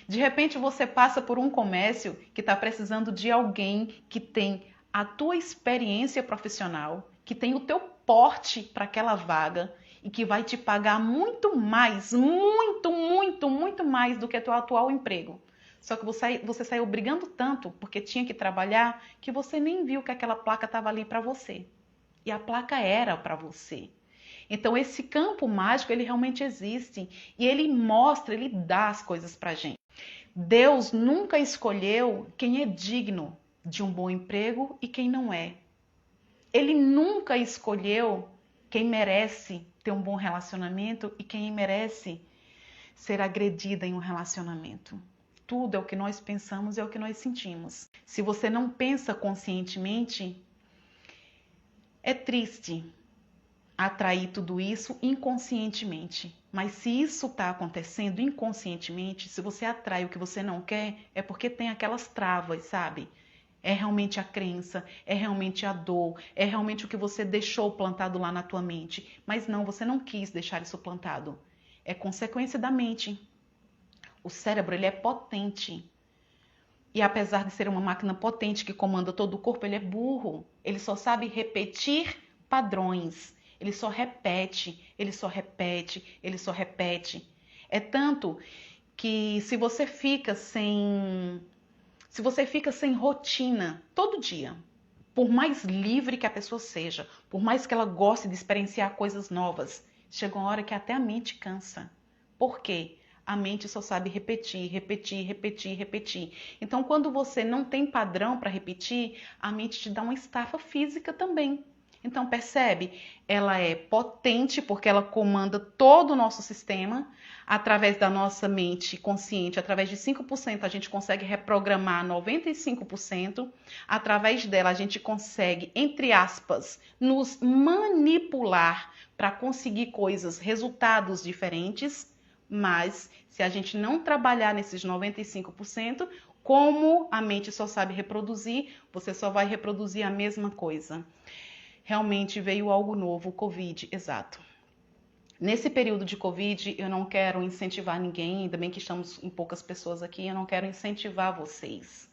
De repente você passa por um comércio que está precisando de alguém que tem a tua experiência profissional, que tem o teu porte para aquela vaga e que vai te pagar muito mais, muito mais do que o teu atual emprego. Só que você saiu brigando tanto porque tinha que trabalhar que você nem viu que aquela placa estava ali para você. E a placa era para você. Então esse campo mágico, ele realmente existe e ele mostra, ele dá as coisas pra gente. Deus nunca escolheu quem é digno de um bom emprego e quem não é. Ele nunca escolheu quem merece ter um bom relacionamento e quem merece ser agredida em um relacionamento. Tudo é o que nós pensamos e é o que nós sentimos. Se você não pensa conscientemente, é triste atrair tudo isso inconscientemente. Mas se isso está acontecendo inconscientemente, se você atrai o que você não quer, é porque tem aquelas travas, sabe? É realmente a crença, é realmente a dor, é realmente o que você deixou plantado lá na tua mente. Mas não, você não quis deixar isso plantado. É consequência da mente. O cérebro, ele é potente. E apesar de ser uma máquina potente que comanda todo o corpo, ele é burro. Ele só sabe repetir padrões. Ele só repete, ele só repete, ele só repete. É tanto que se você fica sem rotina todo dia, por mais livre que a pessoa seja, por mais que ela goste de experienciar coisas novas, chega uma hora que até a mente cansa. Por quê? A mente só sabe repetir, repetir, repetir, repetir. Então, quando você não tem padrão para repetir, a mente te dá uma estafa física também. Então, percebe? Ela é potente porque ela comanda todo o nosso sistema. Através da nossa mente consciente, através de 5%, a gente consegue reprogramar 95%. Através dela, a gente consegue, entre aspas, nos manipular para conseguir coisas, resultados diferentes. Mas, se a gente não trabalhar nesses 95%, como a mente só sabe reproduzir, você só vai reproduzir a mesma coisa. Realmente veio algo novo, o Covid, exato. Nesse período de Covid, eu não quero incentivar ninguém, ainda bem que estamos em poucas pessoas aqui, eu não quero incentivar vocês.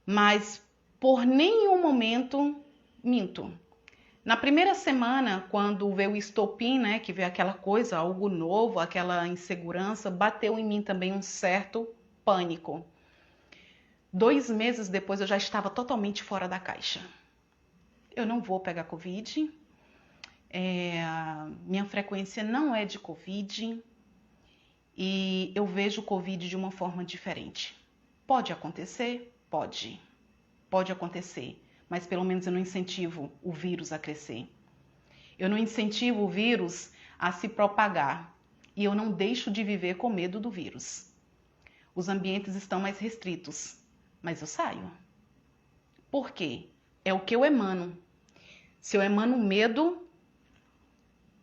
Mas, por nenhum momento, minto, Na primeira semana, quando veio o estopim, né, que veio aquela coisa, algo novo, aquela insegurança, bateu em mim também um certo pânico. 2 meses depois eu já estava totalmente fora da caixa. Eu não vou pegar Covid, minha frequência não é de Covid e eu vejo o Covid de uma forma diferente. Pode acontecer? Pode. Pode acontecer, mas pelo menos eu não incentivo o vírus a crescer. Eu não incentivo o vírus a se propagar e eu não deixo de viver com medo do vírus. Os ambientes estão mais restritos, mas eu saio. Por quê? É o que eu emano. Se eu emano medo,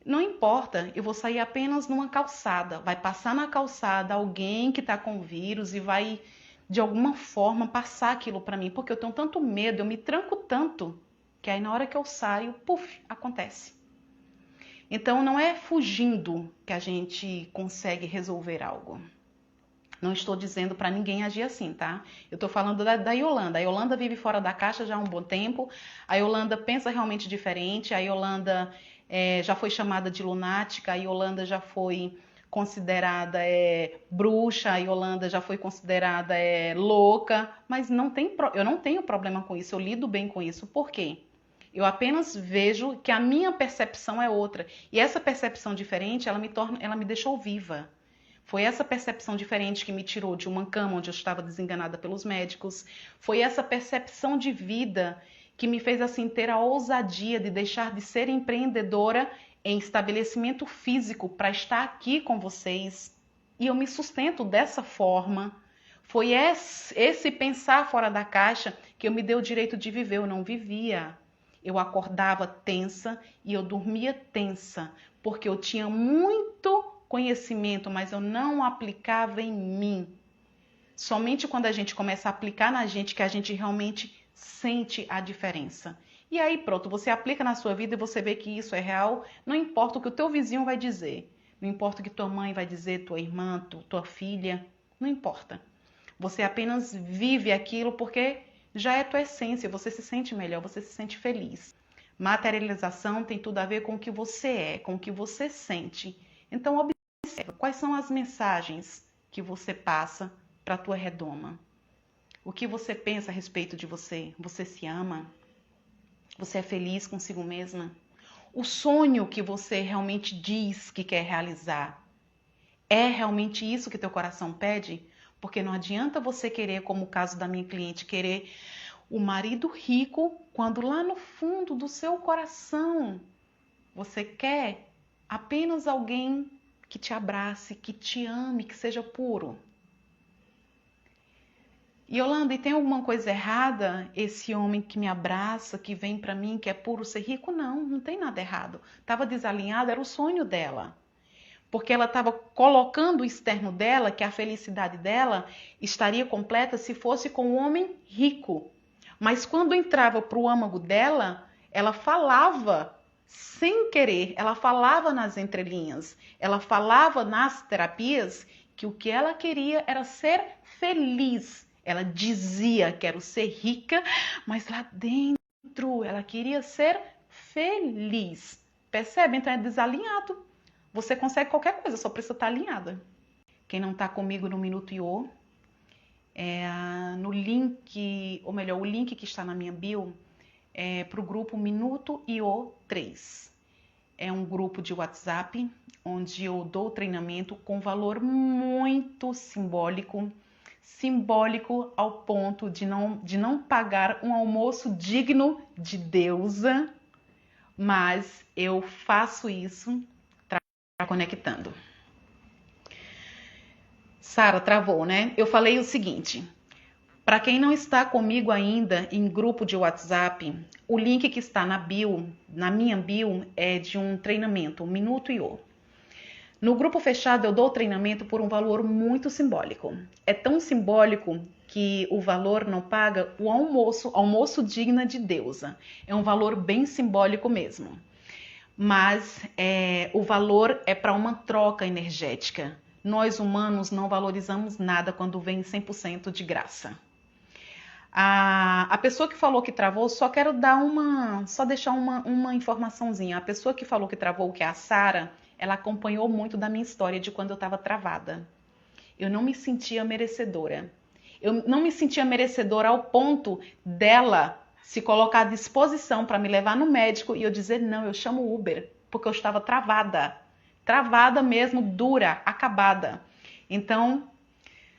não importa, eu vou sair apenas numa calçada. Vai passar na calçada alguém que está com vírus e vai, de alguma forma, passar aquilo para mim. Porque eu tenho tanto medo, eu me tranco tanto, que aí na hora que eu saio, puf, acontece. Então não é fugindo que a gente consegue resolver algo. Não estou dizendo para ninguém agir assim, tá? Eu estou falando da Yolanda. A Yolanda vive fora da caixa já há um bom tempo. A Yolanda pensa realmente diferente. A Yolanda já foi chamada de lunática. A Yolanda já foi considerada bruxa. A Yolanda já foi considerada louca. Mas eu não tenho problema com isso. Eu lido bem com isso. Por quê? Eu apenas vejo que a minha percepção é outra. E essa percepção diferente, ela me deixou viva. Foi essa percepção diferente que me tirou de uma cama onde eu estava desenganada pelos médicos. Foi essa percepção de vida que me fez assim ter a ousadia de deixar de ser empreendedora em estabelecimento físico para estar aqui com vocês. E eu me sustento dessa forma. Foi esse pensar fora da caixa que eu me dei o direito de viver. Eu não vivia. Eu acordava tensa e eu dormia tensa, porque eu tinha muito conhecimento, mas eu não aplicava em mim. Somente quando a gente começa a aplicar na gente que a gente realmente sente a diferença. E aí pronto, você aplica na sua vida e você vê que isso é real, não importa o que o teu vizinho vai dizer, não importa o que tua mãe vai dizer, tua irmã, tua filha, não importa. Você apenas vive aquilo porque já é tua essência, você se sente melhor, você se sente feliz. Materialização tem tudo a ver com o que você é, com o que você sente. Então observa quais são as mensagens que você passa para a tua redoma. O que você pensa a respeito de você? Você se ama? Você é feliz consigo mesma? O sonho que você realmente diz que quer realizar, é realmente isso que teu coração pede? Porque não adianta você querer, como o caso da minha cliente, querer o marido rico, quando lá no fundo do seu coração você quer apenas alguém que te abrace, que te ame, que seja puro. Yolanda, e tem alguma coisa errada esse homem que me abraça, que vem para mim, que é puro, ser rico? Não, não tem nada errado. Estava desalinhado, era o sonho dela. Porque ela estava colocando o externo dela, que a felicidade dela estaria completa se fosse com um homem rico. Mas quando entrava para o âmago dela, ela falava sem querer, ela falava nas entrelinhas, ela falava nas terapias que o que ela queria era ser feliz. Ela dizia: quero ser rica, mas lá dentro ela queria ser feliz. Percebe? Então é desalinhado. Você consegue qualquer coisa, só precisa estar alinhada. Quem não está comigo no Minuto Iô, no link, ou melhor, o link que está na minha bio é para o grupo Minuto Iô 3. É um grupo de WhatsApp onde eu dou treinamento com valor muito simbólico, ao ponto de não pagar um almoço digno de deusa, mas eu faço isso conectando. Sara, travou, né? Eu falei o seguinte: para quem não está comigo ainda em grupo de WhatsApp, o link que está na bio, na minha bio, é de um treinamento, Minuto Iô. No grupo fechado eu dou treinamento por um valor muito simbólico. É tão simbólico que o valor não paga o almoço digno de deusa. É um valor bem simbólico mesmo. Mas o valor é para uma troca energética. Nós humanos não valorizamos nada quando vem 100% de graça. A pessoa que falou que travou, só quero dar só deixar uma informaçãozinha. A pessoa que falou que travou, que é a Sara, ela acompanhou muito da minha história de quando eu estava travada. Eu não me sentia merecedora. Eu não me sentia merecedora ao ponto dela se colocar à disposição para me levar no médico e eu dizer não, eu chamo Uber, porque eu estava travada. Travada mesmo, dura, acabada. Então,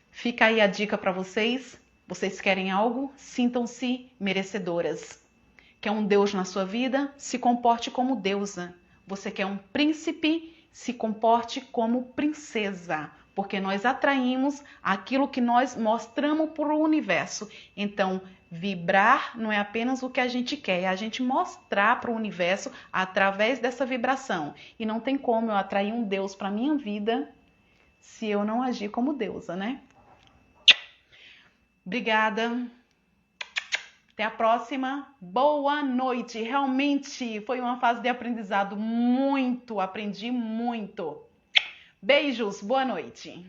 fica aí a dica para vocês. Vocês querem algo? Sintam-se merecedoras. Quer um Deus na sua vida? Se comporte como deusa. Você quer um príncipe? Se comporte como princesa. Porque nós atraímos aquilo que nós mostramos para o universo. Então, vibrar não é apenas o que a gente quer, é a gente mostrar para o universo através dessa vibração. E não tem como eu atrair um Deus para minha vida se eu não agir como deusa, né? Obrigada. Até a próxima. Boa noite. Realmente foi uma fase de aprendizado aprendi muito. Beijos, boa noite.